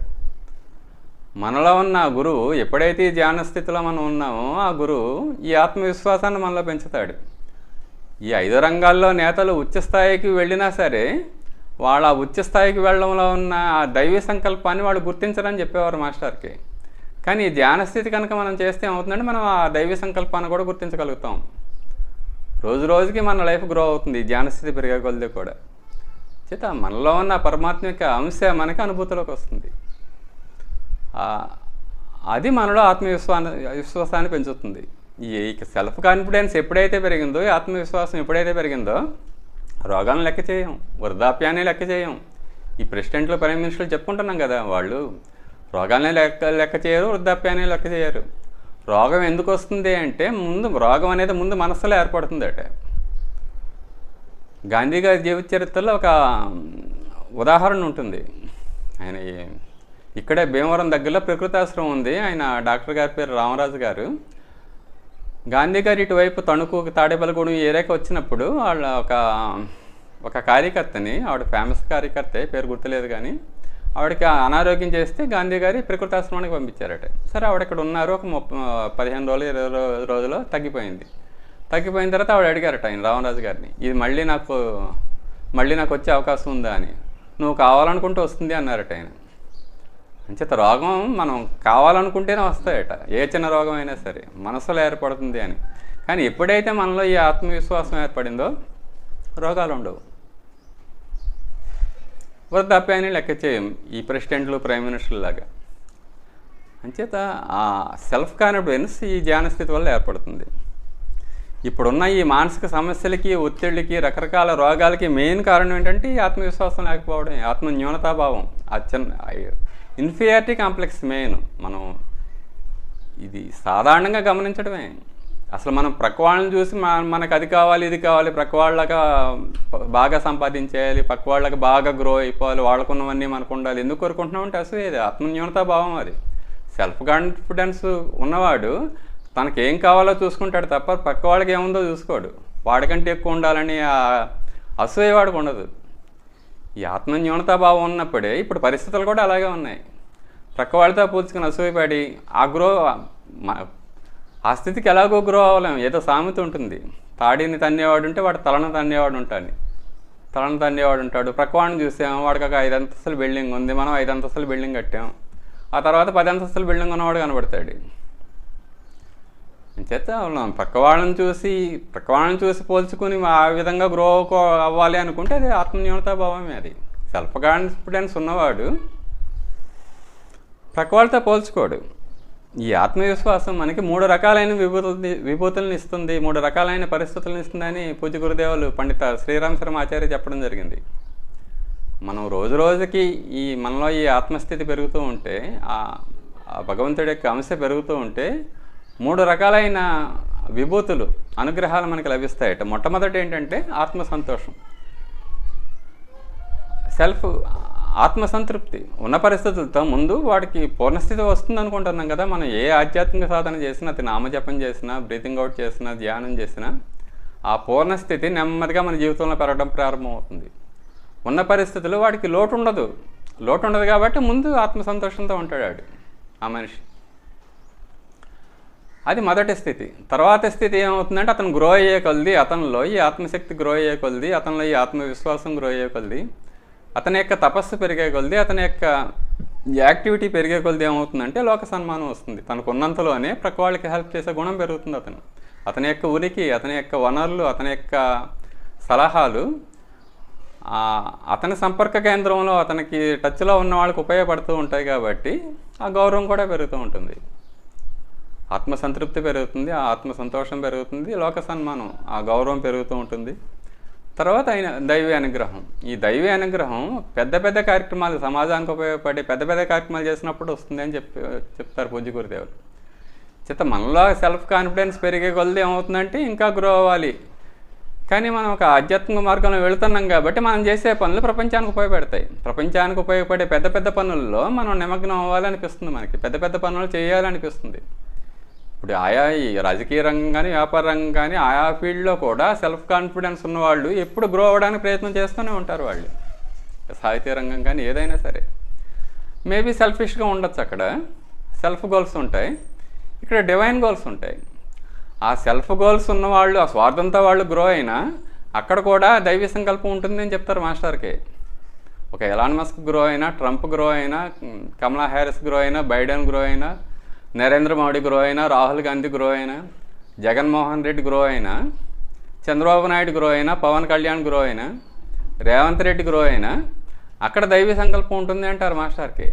మనలో ఉన్న గురువు ఎప్పుడైతే ఈ ధ్యాన స్థితిలో మనం ఉన్నామో ఆ గురువు ఈ ఆత్మవిశ్వాసాన్ని మనలో పెంచుతాడు. ఈ 5 రంగాల్లో నేతలు ఉచ్చస్థాయికి వెళ్ళినా సరే వాళ్ళ ఉచ్చస్థాయికి వెళ్ళడంలో ఉన్న ఆ దైవీ సంకల్పాన్ని వాళ్ళు గుర్తించరని చెప్పేవారు మాస్టర్కి. కానీ ఈ ధ్యానస్థితి కనుక మనం చేస్తే ఏమవుతుందంటే మనం ఆ దైవీ సంకల్పాన్ని కూడా గుర్తించగలుగుతాం. రోజు రోజుకి మన లైఫ్ గ్రో అవుతుంది ఈ ధ్యానస్థితి పెరిగే కొలది కూడా. చేత మనలో ఉన్న పరమాత్మ యొక్క అంశ మనకి అనుభూతిలోకి వస్తుంది. అది మనలో ఆత్మవిశ్వాసాన్ని పెంచుతుంది. ఈ సెల్ఫ్ కాన్ఫిడెన్స్ ఎప్పుడైతే పెరిగిందో, ఈ ఆత్మవిశ్వాసం ఎప్పుడైతే పెరిగిందో, రోగాలను లెక్క చేయం, వృద్ధాప్యాన్ని లెక్క చేయం. ఈ ప్రెసిడెంట్లు, ప్రైమ్ మినిస్టర్లు చెప్పుకుంటున్నాం కదా, వాళ్ళు రోగాలని లెక్క చేయరు, వృద్ధాప్యాన్ని లెక్క చేయరు. రోగం ఎందుకు వస్తుంది అంటే రోగం అనేది ముందు మనస్సులో ఏర్పడుతుందట. గాంధీ గారి జీవిత చరిత్రలో ఒక ఉదాహరణ ఉంటుంది. ఆయన ఇక్కడే భీమవరం దగ్గరలో ప్రకృతాశ్రమం ఉంది. ఆయన డాక్టర్ గారి పేరు రామరాజు గారు. గాంధీ గారు ఇటువైపు తణుకు, తాడేపల్లిగూడెం ఏరియాకి వచ్చినప్పుడు వాళ్ళ ఒక కార్యకర్తని, ఆవిడ ఫేమస్ కార్యకర్తే, పేరు గుర్తులేదు కానీ, ఆవిడకి అనారోగ్యం చేస్తే గాంధీ గారి ప్రకృతాశ్రమానికి పంపించారట. సరే ఆవిడ ఇక్కడ ఉన్నారు, ఒక 15 రోజులు 20 రోజులు తగ్గిపోయింది. తగ్గిపోయిన తర్వాత ఆవిడ అడిగారట ఆయన రామరాజు గారిని, ఇది మళ్ళీ నాకు వచ్చే అవకాశం ఉందా అని. నువ్వు కావాలనుకుంటే వస్తుంది అన్నారట ఆయన. అంచేత రోగం మనం కావాలనుకుంటేనే వస్తాయట, ఏ చిన్న రోగం అయినా సరే మనసులో ఏర్పడుతుంది అని. కానీ ఎప్పుడైతే మనలో ఈ ఆత్మవిశ్వాసం ఏర్పడిందో రోగాలు ఉండవు. వృద్ధాప్యాన్ని లెక్క చేయం ఈ ప్రెసిడెంట్లు ప్రైమ్ మినిస్టర్ల లాగా. అంచేత ఆ సెల్ఫ్ కాన్ఫిడెన్స్ ఈ ధ్యానస్థితి వల్ల ఏర్పడుతుంది. ఇప్పుడున్న ఈ మానసిక సమస్యలకి, ఒత్తిళ్ళకి, రకరకాల రోగాలకి మెయిన్ కారణం ఏంటంటే ఈ ఆత్మవిశ్వాసం లేకపోవడం, ఆత్మ న్యూనతాభావం, ఇన్ఫీరియారిటీ కాంప్లెక్స్ మెయిన్. మనం ఇది సాధారణంగా గమనించడమే. అసలు మనం ప్రక్కవాళ్ళని చూసి మనకు అది కావాలి ఇది కావాలి, ప్రక్కవాళ్ళగా బాగా సంపాదించేయాలి, పక్కవాళ్ళకి బాగా గ్రో అయిపోవాలి, వాళ్ళకున్నవన్నీ మనకు ఉండాలి, ఎందుకు కోరుకుంటున్నామంటే అసలు ఆత్మన్యూనతాభావం. అది సెల్ఫ్ కాన్ఫిడెన్స్ ఉన్నవాడు తనకేం కావాలో చూసుకుంటాడు తప్ప పక్క వాళ్ళకి ఏముందో చూసుకోడు. వాడికంటే ఎక్కువ ఉండాలని అసూయ వాడికి ఉండదు. ఈ ఆత్మన్యూనతాభావం ఉన్నప్పుడే ఇప్పుడు పరిస్థితులు కూడా అలాగే ఉన్నాయి. ప్రక్క వాళ్ళతో పోల్చుకుని అసూయపడి ఆ స్థితికి ఎలాగో గ్రో అవ్వలేము. ఏదో సామెత ఉంటుంది, తాడిని తన్నేవాడు ఉంటే వాడు తలను తన్నేవాడు ఉంటాడు. ప్రక్కవాడిని చూసాం, వాడికి ఒక 5 అంతస్తుల బిల్డింగ్ ఉంది, మనం 5 అంతస్తుల బిల్డింగ్ కట్టాం. ఆ తర్వాత 10 అంతస్తుల బిల్డింగ్ ఉన్నవాడు కనబడతాడు. చేత ప్రక్కవాళ్ళని చూసి పోల్చుకుని ఆ విధంగా గ్రో అవ్వాలి అనుకుంటే అది ఆత్మన్యూనతాభావమే. అది సెల్ఫ్ కాన్ఫిడెన్స్ ఉన్నవాడు ప్రక్కవాళ్ళతో పోల్చుకోడు. ఈ ఆత్మవిశ్వాసం మనకి 3 రకాలైన విభూతులను ఇస్తుంది, 3 రకాలైన పరిస్థితులను ఇస్తుందని పూజ్య గురుదేవులు పండిత శ్రీరామ శర్మ ఆచార్య చెప్పడం జరిగింది. మనం రోజు రోజుకి మనలో ఈ ఆత్మస్థితి పెరుగుతూ ఉంటే, ఆ భగవంతుడి యొక్క అంశ పెరుగుతూ ఉంటే 3 రకాలైన విభూతులు, అనుగ్రహాలు మనకి లభిస్తాయట. మొట్టమొదటి ఏంటంటే ఆత్మసంతోషం, ఆత్మసంతృప్తి. ఉన్న పరిస్థితులతో ముందు వాడికి పూర్ణస్థితి వస్తుంది అనుకుంటున్నాం కదా. మనం ఏ ఆధ్యాత్మిక సాధన చేసినా, అది నామజపం చేసినా, బ్రీతింగ్ అవుట్ చేసినా, ధ్యానం చేసినా ఆ పూర్ణస్థితి నెమ్మదిగా మన జీవితంలో పెరగడం ప్రారంభమవుతుంది. ఉన్న పరిస్థితుల్లో వాడికి లోటు ఉండదు కాబట్టి ముందు ఆత్మసంతోషంతో ఉంటాడు ఆ మనిషి. అది మొదటి స్థితి. తర్వాత స్థితి ఏమవుతుందంటే అతను గ్రో అయ్యే కొలది, అతనిలో ఈ ఆత్మశక్తి గ్రో అయ్యే కొలది, అతనిలో ఈ ఆత్మవిశ్వాసం గ్రో అయ్యే కొలది, అతని యొక్క తపస్సు పెరిగే కొలది, అతని యొక్క యాక్టివిటీ పెరిగే కొలది ఏమవుతుందంటే లోక సన్మానం వస్తుంది. తనకు ఉన్నంతలోనే ప్రక్క వాళ్ళకి హెల్ప్ చేసే గుణం పెరుగుతుంది. అతని యొక్క ఉనికి, అతని యొక్క వనరులు, అతని యొక్క సలహాలు అతని సంపర్క కేంద్రంలో అతనికి టచ్లో ఉన్న వాళ్ళకి ఉపయోగపడుతూ ఉంటాయి కాబట్టి ఆ గౌరవం కూడా పెరుగుతూ ఉంటుంది. ఆత్మసంతృప్తి పెరుగుతుంది, ఆ ఆత్మసంతోషం పెరుగుతుంది, లోక సన్మానం, ఆ గౌరవం పెరుగుతూ ఉంటుంది. తర్వాత దైవీ అనుగ్రహం. ఈ దైవీ అనుగ్రహం పెద్ద పెద్ద కార్యక్రమాలు, సమాజానికి ఉపయోగపడే పెద్ద పెద్ద కార్యక్రమాలు చేసినప్పుడు వస్తుంది అని చెప్తారు పూజ్య గురుదేవులు. మనలో సెల్ఫ్ కాన్ఫిడెన్స్ పెరిగే కొలది ఏమవుతుందంటే ఇంకా గ్రో అవ్వాలి. కానీ మనం ఒక ఆధ్యాత్మిక మార్గంలో వెళుతున్నాం కాబట్టి మనం చేసే పనులు ప్రపంచానికి ఉపయోగపడతాయి. ప్రపంచానికి ఉపయోగపడే పెద్ద పెద్ద పనుల్లో మనం నిమగ్నం అవ్వాలనిపిస్తుంది, మనకి పెద్ద పెద్ద పనులు చేయాలనిపిస్తుంది. ఇప్పుడు ఆయా ఈ రాజకీయ రంగం కానీ, వ్యాపార రంగం కానీ, ఆయా ఫీల్డ్లో కూడా సెల్ఫ్ కాన్ఫిడెన్స్ ఉన్నవాళ్ళు ఎప్పుడు గ్రో అవ్వడానికి ప్రయత్నం చేస్తూనే ఉంటారు. వాళ్ళు సాహిత్య రంగం కానీ ఏదైనా సరే మేబీ సెల్ఫిష్గా ఉండొచ్చు. అక్కడ సెల్ఫ్ గోల్స్ ఉంటాయి, ఇక్కడ డివైన్ గోల్స్ ఉంటాయి. ఆ సెల్ఫ్ గోల్స్ ఉన్నవాళ్ళు, ఆ స్వార్థంతో వాళ్ళు గ్రో అయినా అక్కడ కూడా దైవీ సంకల్పం ఉంటుంది అని చెప్తారు మాస్టర్కి. ఒక ఎలాన్ మస్క్ గ్రో అయినా, ట్రంప్ గ్రో అయినా, కమలా హ్యారిస్ గ్రో అయినా, బైడెన్ గ్రో అయినా, నరేంద్ర మోడీ గ్రో అయినా, రాహుల్ గాంధీ గ్రో అయినా, జగన్మోహన్ రెడ్డి గ్రో అయినా, చంద్రబాబు నాయుడు గ్రో అయినా, పవన్ కళ్యాణ్ గ్రో అయినా, రేవంత్ రెడ్డి గ్రో అయినా అక్కడ దైవీ సంకల్పం ఉంటుంది అంటారు మాస్టర్కి.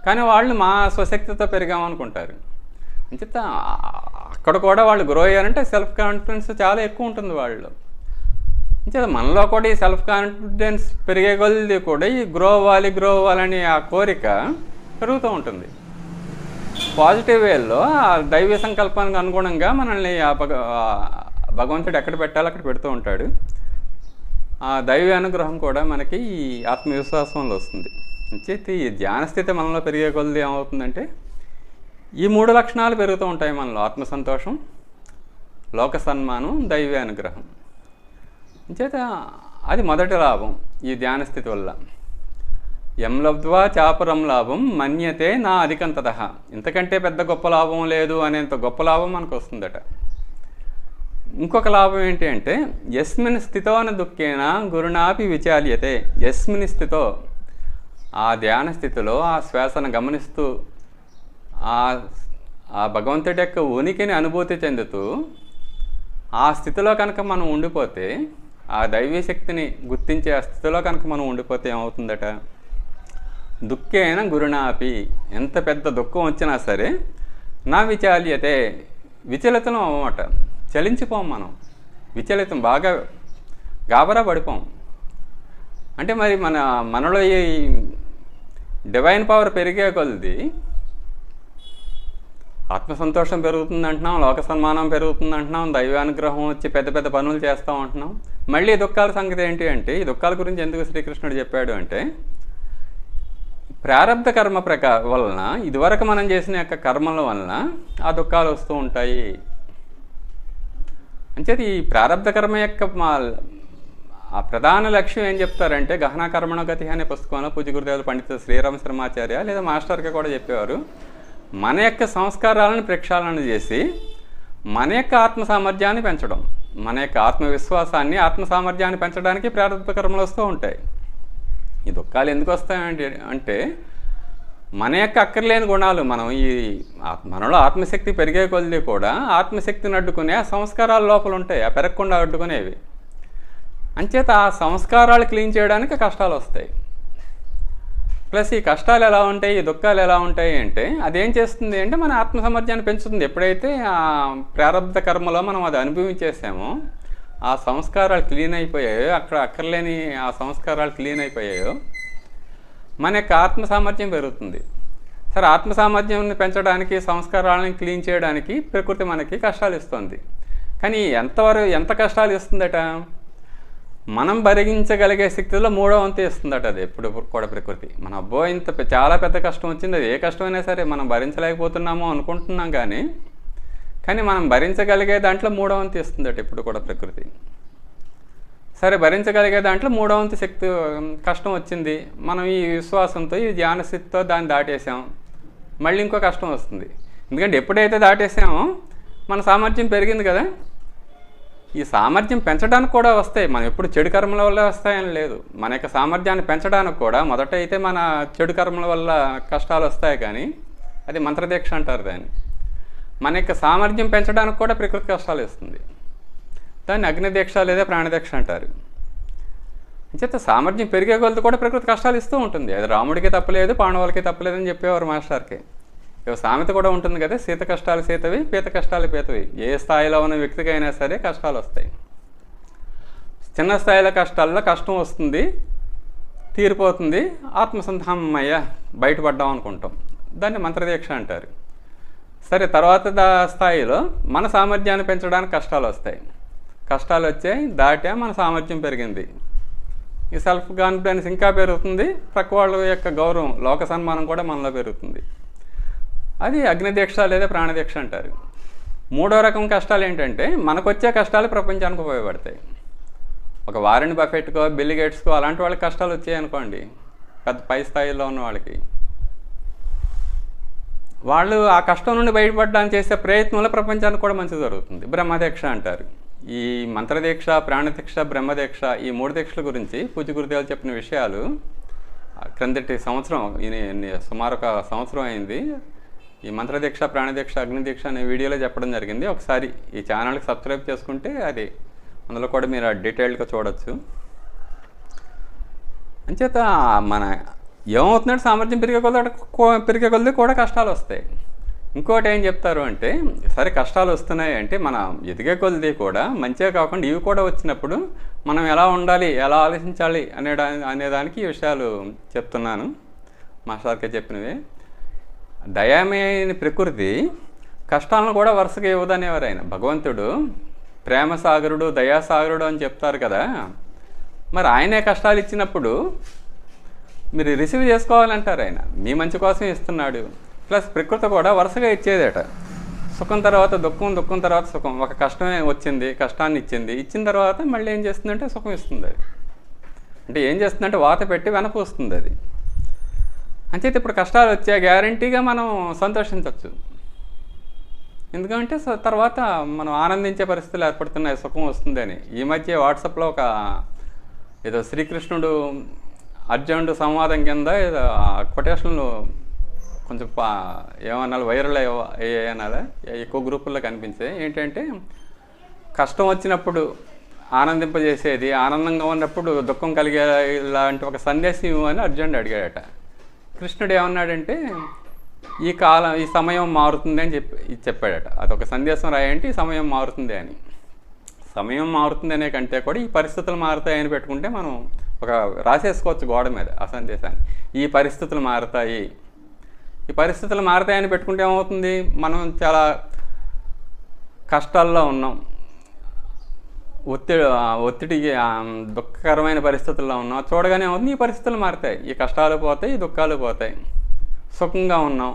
కానీ వాళ్ళు మా స్వశక్తితో పెరిగామనుకుంటారు. అంచేత అక్కడ కూడా వాళ్ళు గ్రో అయ్యారంటే సెల్ఫ్ కాన్ఫిడెన్స్ చాలా ఎక్కువ ఉంటుంది వాళ్ళు. అంచేత మనలో కూడా ఈ సెల్ఫ్ కాన్ఫిడెన్స్ పెరిగే కొలది కూడా ఈ గ్రో అవ్వాలని ఆ కోరిక పెరుగుతూ ఉంటుంది. పాజిటివ్ వేలో ఆ దైవీ సంకల్పానికి అనుగుణంగా మనల్ని భగవంతుడు ఎక్కడ పెట్టాలో అక్కడ పెడుతూ ఉంటాడు. ఆ దైవీ అనుగ్రహం కూడా మనకి ఈ ఆత్మవిశ్వాసంలో వస్తుంది. అంచేత ఈ ధ్యానస్థితి మనలో పెరిగే కొలది ఏమవుతుందంటే ఈ 3 లక్షణాలు పెరుగుతూ ఉంటాయి మనలో: ఆత్మసంతోషం, లోక సన్మానం, దైవీ అనుగ్రహం. అంచేత అది మొదటి లాభం ఈ ధ్యానస్థితి వల్ల. యం లబ్ధ్వా చాపరం లాభం మన్యతే నా అధికంతతః. ఇంతకంటే పెద్ద గొప్ప లాభం లేదు అనేంత గొప్ప లాభం మనకు వస్తుందట. ఇంకొక లాభం ఏంటి అంటే యస్మిన్ స్థితో న దుఃఖేన గురునాపి విచాల్యతే. యస్మిన్ స్థితో, ఆ ధ్యాన స్థితిలో ఆ శ్వాసను గమనిస్తూ ఆ భగవంతుడి యొక్క ఉనికిని అనుభూతి చెందుతూ ఆ స్థితిలో కనుక మనం ఉండిపోతే, ఆ దైవీ శక్తిని గుర్తించే ఆ స్థితిలో కనుక మనం ఉండిపోతే ఏమవుతుందట, దుఃఖేన గురునాపి, ఎంత పెద్ద దుఃఖం వచ్చినా సరే నా విచాల్యతే, విచలితం అన్నమాట, చలించిపోం మనం, విచలితం బాగా గాబరా పడిపోం. అంటే మరి మనలో ఈ డివైన్ పవర్ పెరిగే కొలది ఆత్మసంతోషం పెరుగుతుంది అంటున్నాం, లోక సన్మానం పెరుగుతుంది అంటున్నాం, దైవానుగ్రహం వచ్చి పెద్ద పెద్ద పనులు చేస్తాం అంటున్నాం. మళ్ళీ దుఃఖాల సంగతి ఏంటి అంటే, ఈ దుఃఖాల గురించి ఎందుకు శ్రీకృష్ణుడు చెప్పాడు అంటే, ప్రారబ్ధ కర్మ వలన, ఇదివరకు మనం చేసిన యొక్క కర్మల వలన ఆ దుఃఖాలు వస్తూ ఉంటాయి. అంచేది ఈ ప్రారబ్ధ కర్మ యొక్క ఆ ప్రధాన లక్ష్యం ఏం చెప్తారంటే, గహన కర్మణ గతి అనే పుస్తకంలో పూజ్య గురుదేవులు పండిత శ్రీరామ శర్మాచార్య లేదా మాస్టర్గా కూడా చెప్పేవారు, మన యొక్క సంస్కారాలను ప్రక్షాళన చేసి మన యొక్క ఆత్మ సామర్థ్యాన్ని పెంచడం, మన యొక్క ఆత్మవిశ్వాసాన్ని ఆత్మ సామర్థ్యాన్ని పెంచడానికి ప్రారబ్ధ కర్మలు వస్తూ ఉంటాయి. ఈ దుఃఖాలు ఎందుకు వస్తాయంటే అంటే మన యొక్క అక్కర్లేని గుణాలు, మనం ఈ మనలో ఆత్మశక్తి పెరిగే కొలది కూడా ఆత్మశక్తిని అడ్డుకునే ఆ సంస్కారాల లోపల ఉంటాయి, ఆ పెరగకుండా అడ్డుకునేవి. అంచేత ఆ సంస్కారాలు క్లీన్ చేయడానికి కష్టాలు వస్తాయి. ప్లస్ ఈ కష్టాలు ఎలా ఉంటాయి, ఈ దుఃఖాలు ఎలా ఉంటాయి అంటే, అదేం చేస్తుంది అంటే మన ఆత్మ సామర్థ్యాన్ని పెంచుతుంది. ఎప్పుడైతే ఆ ప్రారబ్ధ కర్మలో మనం అది అనుభవించేసామో, ఆ సంస్కారాలు క్లీన్ అయిపోయాయో, అక్కడ అక్కర్లేని ఆ సంస్కారాలు క్లీన్ అయిపోయాయో, మన యొక్క ఆత్మ సామర్థ్యం పెరుగుతుంది. సరే, ఆత్మ సామర్థ్యాన్ని పెంచడానికి, సంస్కారాలను క్లీన్ చేయడానికి ప్రకృతి మనకి కష్టాలు ఇస్తుంది. కానీ ఎంత కష్టాలు ఇస్తుందట, మనం భరించగలిగే శక్తిలో 3వ వంతు ఇస్తుందట అది ఎప్పుడు కూడా ప్రకృతి. మన అబ్బో ఇంత చాలా పెద్ద కష్టం వచ్చింది, అది ఏ కష్టమైనా సరే మనం భరించలేకపోతున్నామో అనుకుంటున్నాం, కానీ మనం భరించగలిగే దాంట్లో 3వ వంతు ఇస్తుందట ఎప్పుడు కూడా ప్రకృతి. సరే, భరించగలిగే దాంట్లో 3వ వంతు శక్తి కష్టం వచ్చింది, మనం ఈ విశ్వాసంతో ఈ ధ్యానస్థితితో దాన్ని దాటేసాం, మళ్ళీ ఇంకో కష్టం వస్తుంది. ఎందుకంటే ఎప్పుడైతే దాటేసామో మన సామర్థ్యం పెరిగింది కదా. ఈ సామర్థ్యం పెంచడానికి కూడా వస్తాయి, మనం ఎప్పుడు చెడు కర్మల వల్ల వస్తాయని లేదు. మన యొక్క సామర్థ్యాన్ని పెంచడానికి కూడా మొదట అయితే మన చెడు కర్మల వల్ల కష్టాలు వస్తాయి, కానీ అది మంత్రదీక్ష అంటారు దాన్ని. మన యొక్క సామర్థ్యం పెంచడానికి కూడా ప్రకృతి కష్టాలు ఇస్తుంది, దాన్ని అగ్నిదీక్ష లేదా ప్రాణదీక్ష అంటారు. అంచేత సామర్థ్యం పెరిగే కొలది కూడా ప్రకృతి కష్టాలు ఇస్తూ ఉంటుంది. అది రాముడికి తప్పలేదు, పాండవులకి తప్పలేదని చెప్పేవారు మాస్టర్కి. సామెత కూడా ఉంటుంది కదా, శీత కష్టాలు శీతవి, పీత కష్టాలు పీతవి. ఏ స్థాయిలో ఉన్న వ్యక్తికైనా సరే కష్టాలు వస్తాయి. చిన్న స్థాయిలో కష్టాల్లో కష్టం వస్తుంది, తీరిపోతుంది, ఆత్మసంధామయ్య బయటపడ్డాం అనుకుంటాం, దాన్ని మంత్రదీక్ష అంటారు. సరే, తర్వాత స్థాయిలో మన సామర్థ్యాన్ని పెంచడానికి కష్టాలు వస్తాయి. కష్టాలు వచ్చాయి, దాటా, మన సామర్థ్యం పెరిగింది, ఈ సెల్ఫ్ కాన్ఫిడెన్స్ ఇంకా పెరుగుతుంది, ప్రక్క వాళ్ళ యొక్క గౌరవం, లోక సన్మానం కూడా మనలో పెరుగుతుంది. అది అగ్నిదీక్ష లేదా ప్రాణదీక్ష అంటారు. 3వ రకం కష్టాలు ఏంటంటే, మనకు వచ్చే కష్టాలు ప్రపంచానికి ఉపయోగపడతాయి. ఒక వారెన్ బఫెట్కో, బిల్ గేట్స్కో అలాంటి వాళ్ళకి కష్టాలు వచ్చాయనుకోండి, పెద్ద పై స్థాయిలో ఉన్న వాళ్ళకి, వాళ్ళు ఆ కష్టం నుండి బయటపడడానికి చేసే ప్రయత్నంలో ప్రపంచానికి కూడా మంచి జరుగుతుంది. బ్రహ్మదీక్ష అంటారు. ఈ మంత్రదీక్ష, ప్రాణదీక్ష, బ్రహ్మదీక్ష, ఈ 3 దీక్షల గురించి పూజ్య గురుదేవులు చెప్పిన విషయాలు క్రిందటి సంవత్సరం, సుమారు ఒక సంవత్సరం అయింది, ఈ మంత్రదీక్ష, ప్రాణదీక్ష, అగ్నిదీక్ష అనే వీడియోలో చెప్పడం జరిగింది. ఒకసారి ఈ ఛానల్కి సబ్స్క్రైబ్ చేసుకుంటే అది అందులో కూడా మీరు డీటెయిల్డ్గా చూడొచ్చు. అంచేత మన ఏమవుతుందంటే, సామర్థ్యం పెరిగే కొలది కూడా కష్టాలు వస్తాయి. ఇంకోటి ఏం చెప్తారు అంటే, సరే కష్టాలు వస్తున్నాయి అంటే, మన ఎదిగే కొలది కూడా మంచిగా కాకుండా ఇవి కూడా వచ్చినప్పుడు మనం ఎలా ఉండాలి, ఎలా ఆలోచించాలి అనేదానికి ఈ విషయాలు చెప్తున్నాను. మాస్టర్కే చెప్పినవి. దయామయని ప్రకృతి కష్టాలను కూడా వరుసగా ఇవ్వదనేవారు ఆయన. భగవంతుడు ప్రేమ సాగరుడు, దయాసాగరుడు అని చెప్తారు కదా, మరి ఆయనే కష్టాలు ఇచ్చినప్పుడు మీరు రిసీవ్ చేసుకోవాలంటారు. ఆయన మీ మంచి కోసం ఇస్తున్నాడు. ప్లస్ ప్రకృతి కూడా వరుసగా ఇచ్చేదేట. సుఖం తర్వాత దుఃఖం, దుఃఖం తర్వాత సుఖం. ఒక కష్టమే వచ్చింది, కష్టాన్ని ఇచ్చిన తర్వాత మళ్ళీ ఏం చేస్తుందంటే సుఖం ఇస్తుంది. అది అంటే ఏం చేస్తుందంటే వాత పెట్టి వెనపూస్తుంది. అది అంచేత ఇప్పుడు కష్టాలు వచ్చే గ్యారంటీగా మనం సంతోషించవచ్చు. ఎందుకంటే తర్వాత మనం ఆనందించే పరిస్థితులు ఏర్పడుతున్నాయి, సుఖం వస్తుందని. ఈ మధ్య వాట్సాప్లో ఏదో శ్రీకృష్ణుడు అర్జునుడు సంవాదం కింద ఏదో కొటేషన్లు కొంచెం ఏమన్నా వైరల్ అయ్యానాలా ఎక్కువ గ్రూపుల్లో కనిపించాయి. ఏంటంటే కష్టం వచ్చినప్పుడు ఆనందింపజేసేది, ఆనందంగా ఉన్నప్పుడు దుఃఖం కలిగే లాంటి ఒక సందేశం ఇవ్వమని అర్జునుడు అడిగాడట. కృష్ణుడు ఏమన్నాడంటే ఈ సమయం మారుతుంది అని చెప్పాడట. అదొక సందేశం రాయంటే ఈ సమయం మారుతుంది అని. సమయం మారుతుంది అనే కంటే కూడా ఈ పరిస్థితులు మారుతాయని పెట్టుకుంటే మనం రాసేసుకోవచ్చు గోడ మీద ఆ సందేశాన్ని. ఈ పరిస్థితులు మారుతాయి, ఈ పరిస్థితులు మారుతాయని పెట్టుకుంటే ఏమవుతుంది, మనం చాలా కష్టాల్లో ఉన్నాం, ఒత్తిడికి దుఃఖకరమైన పరిస్థితుల్లో ఉన్నాం, చూడగానే అవుతుంది ఈ పరిస్థితులు మారుతాయి, ఈ కష్టాలు పోతాయి, ఈ దుఃఖాలు పోతాయి. సుఖంగా ఉన్నాం,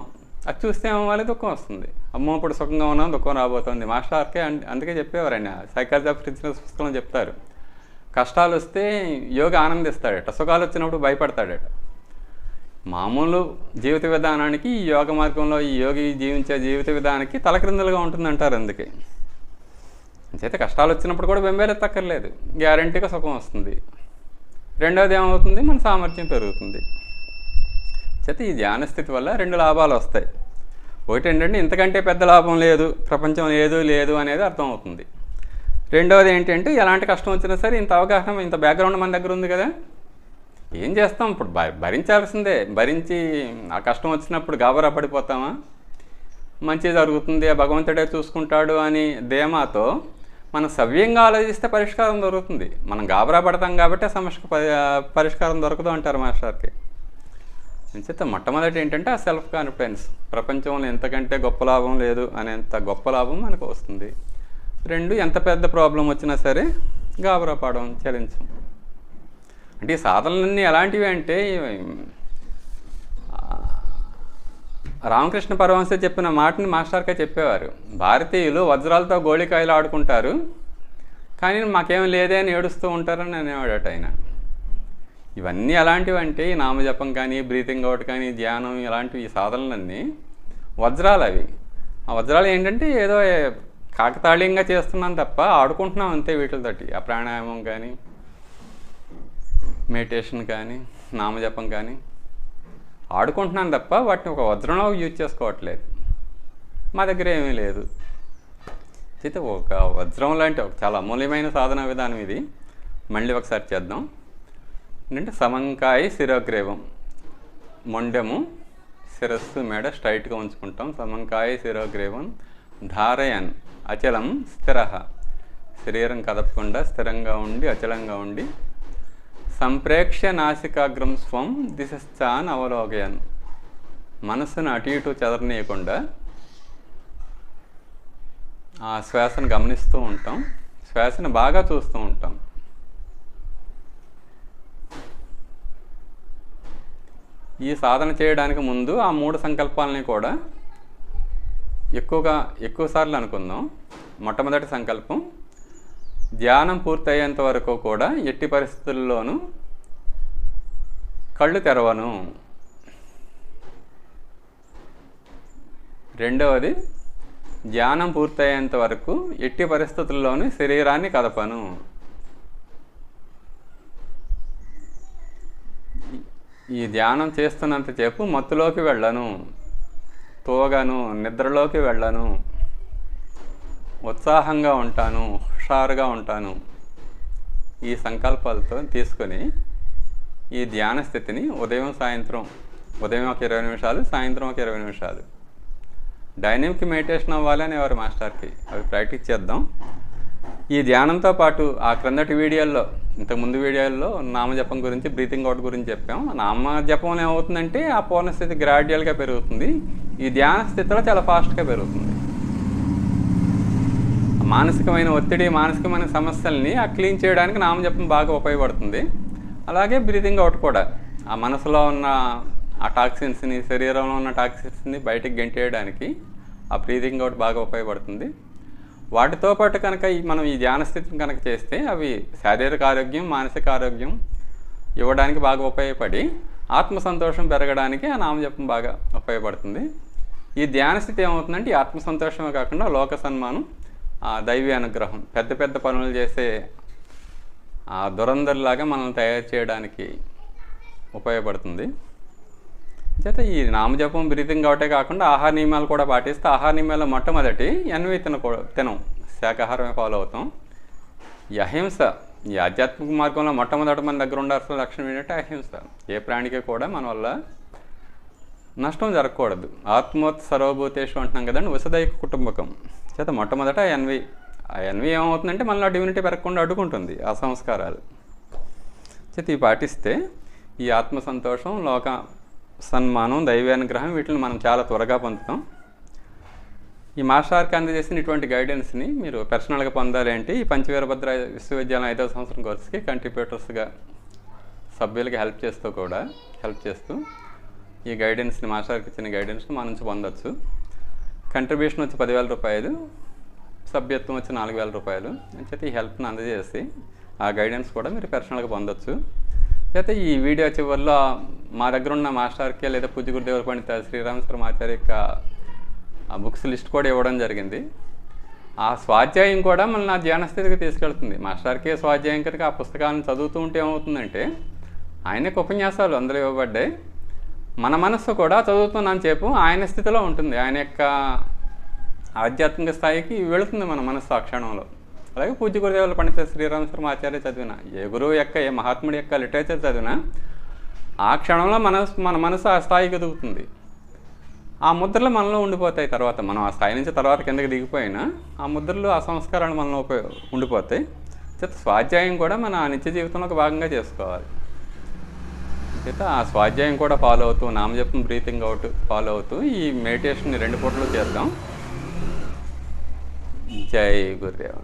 అది చూస్తే ఏమవ్వాలి, దుఃఖం వస్తుంది. అమ్మో ఇప్పుడు సుఖంగా ఉన్నాం, దుఃఖం రాబోతుంది. మాస్టర్కే అందుకే చెప్పేవారు ఆయన, సైకాలజీ ఆఫ్ ప్రిన్సిపల్స్ పుస్తకంలో చెప్తారు. కష్టాలు వస్తే యోగి ఆనందిస్తాడట, సుఖాలు వచ్చినప్పుడు భయపడతాడట. మామూలు జీవిత విధానానికి ఈ యోగ మార్గంలో ఈ యోగి జీవించే జీవిత విధానానికి తలక్రిందులుగా ఉంటుందంటారు. అందుకే చేత కష్టాలు వచ్చినప్పుడు కూడా బెంబేలెత్తక్కర్లేదు, గ్యారంటీగా సుఖం వస్తుంది. రెండవది ఏమవుతుంది, మన సామర్థ్యం పెరుగుతుంది. చేత ఈ ధ్యాన స్థితి వల్ల 2 లాభాలు వస్తాయి. ఒకటి ఏంటంటే ఇంతకంటే పెద్ద లాభం లేదు, ప్రపంచం లేదు అనేది అర్థమవుతుంది. రెండవది ఏంటంటే ఎలాంటి కష్టం వచ్చినా సరే ఇంత అవగాహన, ఇంత బ్యాక్గ్రౌండ్ మన దగ్గర ఉంది కదా, ఏం చేస్తాం ఇప్పుడు, భరించాల్సిందే. భరించి ఆ కష్టం వచ్చినప్పుడు గాబరా పడిపోతామా, మంచి జరుగుతుంది, ఆ భగవంతుడే చూసుకుంటాడు అని ధీమాతో మనం సవ్యంగా ఆలోచిస్తే పరిష్కారం దొరుకుతుంది. మనం గాబరా పడతాం కాబట్టి సమస్యకు పరిష్కారం దొరకదు అంటారు మాస్టర్కి. అంచేత మొట్టమొదటి ఏంటంటే ఆ సెల్ఫ్ కాన్ఫిడెన్స్, ప్రపంచంలో ఎంతకంటే గొప్ప లాభం లేదు అనేంత గొప్ప లాభం మనకు వస్తుంది. 2, ఎంత పెద్ద ప్రాబ్లం వచ్చినా సరే గాబరా పడడం, చలించం. అంటే ఈ సాధనలన్నీ ఎలాంటివి అంటే రామకృష్ణ పరమహంస చెప్పిన మాటని మాస్టర్కే చెప్పేవారు. భారతీయులు వజ్రాలతో గోళికాయలు ఆడుకుంటారు, కానీ మాకేం లేదే అని ఏడుస్తూ ఉంటారని అనేవాడట ఆయన. ఇవన్నీ ఎలాంటివి అంటే ఈ నామజపం కానీ, బ్రీతింగ్ అవుట్ కానీ, ధ్యానం, ఇలాంటివి ఈ సాధనలన్నీ వజ్రాలు. అవి ఆ వజ్రాలు ఏంటంటే ఏదో కాకతాళీయంగా చేస్తున్నాం తప్ప ఆడుకుంటున్నాం అంతే వీటితోటి. ఆ ప్రాణాయామం కానీ, మెడిటేషన్ కానీ, నామజపం కానీ ఆడుకుంటున్నాను తప్ప వాటిని ఒక వజ్రంలో యూజ్ చేసుకోవట్లేదు. మా దగ్గర ఏమీ లేదు. అయితే ఒక వజ్రం లాంటి ఒక చాలా అమూల్యమైన సాధన విధానం ఇది. మళ్ళీ ఒకసారి చేద్దాం. ఏంటంటే సమంకాయ శిరోగ్రీవం, మొండెము శిరస్సు మెడ స్ట్రైట్గా ఉంచుకుంటాం. సమంకాయ శిరోగ్రీవం ధారయన్ అచలం స్థిర, శరీరం కదపకుండా స్థిరంగా ఉండి అచలంగా ఉండి సంప్రేక్ష్య నాసికాగ్రం స్వం దిశశ్చాన్ అవలోకయన్, మనస్సును అటు ఇటు చెదరనీయకుండా ఆ శ్వాసను గమనిస్తూ ఉంటాం, శ్వాసను బాగా చూస్తూ ఉంటాం. ఈ సాధన చేయడానికి ముందు ఆ 3 సంకల్పాలని కూడా ఎక్కువసార్లు అనుకుందాం. మొట్టమొదటి సంకల్పం, ధ్యానం పూర్తయ్యేంత వరకు కూడా ఎట్టి పరిస్థితుల్లోనూ కళ్ళు తెరవను. రెండవది, ధ్యానం పూర్తయ్యేంత వరకు ఎట్టి పరిస్థితుల్లోనూ శరీరాన్ని కదపను. ఈ ధ్యానం చేస్తున్నంతసేపు మత్తులోకి వెళ్ళను, తోగను, నిద్రలోకి వెళ్ళను, ఉత్సాహంగా ఉంటాను, హుషారుగా ఉంటాను. ఈ సంకల్పాలతో తీసుకొని ఈ ధ్యాన స్థితిని ఉదయం ఒక 20 నిమిషాలు, సాయంత్రం ఒక 20 నిమిషాలు డైనమిక్ మెడిటేషన్ అవ్వాలి అనేవారు మాస్టర్కి. అవి ప్రాక్టీస్ చేద్దాం. ఈ ధ్యానంతో పాటు ఆ క్రిందటి వీడియోల్లో, ఇంతకుముందు వీడియోల్లో నామజపం గురించి, బ్రీతింగ్ అవుట్ గురించి చెప్పాం. నామజపం ఏమవుతుందంటే ఆ పూర్ణస్థితి గ్రాడ్యువల్గా పెరుగుతుంది. ఈ ధ్యాన స్థితిలో చాలా ఫాస్ట్గా పెరుగుతుంది. మానసికమైన ఒత్తిడి, మానసికమైన సమస్యల్ని క్లీన్ చేయడానికి నామజపం బాగా ఉపయోగపడుతుంది. అలాగే బ్రీతింగ్ అవుట్ కూడా ఆ మనసులో ఉన్న ఆ టాక్సిన్స్ని, శరీరంలో ఉన్న టాక్సిన్స్ని బయటకు గెంటేయడానికి ఆ బ్రీతింగ్ అవుట్ బాగా ఉపయోగపడుతుంది. వాటితో పాటు కనుక మనం ఈ ధ్యాన స్థితిని కనుక చేస్తే అవి శారీరక ఆరోగ్యం, మానసిక ఆరోగ్యం ఇవ్వడానికి బాగా ఉపయోగపడి ఆత్మ సంతోషం పెరగడానికి ఆ నామజపం బాగా ఉపయోగపడుతుంది. ఈ ధ్యాన స్థితి ఏమవుతుందంటే ఈ ఆత్మ సంతోషమే కాకుండా లోక సన్మానం, ఆ దైవీ అనుగ్రహం, పెద్ద పెద్ద పనులు చేసే ఆ దురందరిలాగా మనల్ని తయారు చేయడానికి ఉపయోగపడుతుంది. చేత ఈ నామజపం బ్రీతింగ్ ఒకటే కాకుండా ఆహార నియమాలు కూడా పాటిస్తే, ఆహార నియమాల్లో మొట్టమొదటి ఎన్వి తినం, శాకాహారమే ఫాలో అవుతాం. ఈ అహింస, ఈ ఆధ్యాత్మిక మార్గంలో మొట్టమొదటి మన దగ్గర ఉండాల్సిన లక్షణం ఏంటంటే అహింస. ఏ ప్రాణికి కూడా మన వల్ల నష్టం జరగకూడదు. ఆత్మోత్ సర్వభూతేషు అంటున్నాం కదండి, వసుదైక కుటుంబకం. చేత మొట్టమొదట ఆ ఎన్వి ఏమవుతుందంటే మనలో డివినిటీ పెరగకుండా అడ్డుకుంటుంది ఆ సంస్కారాలు. చేత ఇవి పాటిస్తే ఈ ఆత్మ సంతోషం, లోక సన్మానం, దైవానుగ్రహం వీటిని మనం చాలా త్వరగా పొందుతాం. ఈ మాస్టర్కి అందజేసిన ఇటువంటి గైడెన్స్ని మీరు పర్సనల్గా పొందాలి అంటే ఈ పంచవీరభద్ర విశ్వవిద్యాలయం 5వ సంవత్సరం కోర్సుకి కంట్రిబ్యూటర్స్గా సభ్యులకి హెల్ప్ చేస్తూ ఈ గైడెన్స్ని, మాస్టర్కి ఇచ్చిన గైడెన్స్ని మన నుంచి పొందొచ్చు. కంట్రిబ్యూషన్ వచ్చి 10,000 రూపాయలు, సభ్యత్వం వచ్చి 4,000 రూపాయలు. అయితే ఈ హెల్ప్ని అందజేసి ఆ గైడెన్స్ కూడా మీరు పర్సనల్గా పొందొచ్చు. అయితే ఈ వీడియో చివరిలో మా దగ్గర ఉన్న మాస్టర్కి లేదా పూజ్య గురుదేవుల పండిత శ్రీరామ శర్మాచార్య యొక్క ఆ బుక్స్ లిస్ట్ కూడా ఇవ్వడం జరిగింది. ఆ స్వాధ్యాయం కూడా మళ్ళీ నా ధ్యాన స్థితికి తీసుకెళ్తుంది. మాస్టర్కి స్వాధ్యాయం కనుక ఆ పుస్తకాలను చదువుతూ ఉంటే ఏమవుతుందంటే ఆయనకు ఉపన్యాసాలు అందులో ఇవ్వబడ్డాయి. మన మనస్సు కూడా చదువుతున్నాను చెప్పు ఆయన స్థితిలో ఉంటుంది, ఆయన యొక్క ఆధ్యాత్మిక స్థాయికి వెళుతుంది మన మనస్సు ఆ క్షణంలో. అలాగే పూజ్య గురుదేవుల పండిత శ్రీరామ శర్మాచార్య చదివిన, ఏ గురువు యొక్క, ఏ మహాత్ముడి యొక్క లిటరేచర్ చదివినా ఆ క్షణంలో మన మనసు ఆ స్థాయికి ఎదుగుతుంది. ఆ ముద్రలు మనలో ఉండిపోతాయి. తర్వాత మనం ఆ స్థాయి నుంచి తర్వాత కిందకి దిగిపోయినా ఆ ముద్రలు, ఆ సంస్కారాలు మనలో ఉండిపోతాయి. చేత స్వాధ్యాయం కూడా మన నిత్య జీవితంలో ఒక భాగంగా చేసుకోవాలి. చేత ఆ స్వాధ్యాయం కూడా ఫాలో అవుతూ, నామజపం, బ్రీతింగ్ అవుట్ ఫాలో అవుతూ ఈ మెడిటేషన్ని 2 పూటలు చేద్దాం. జై గురుదేవ్.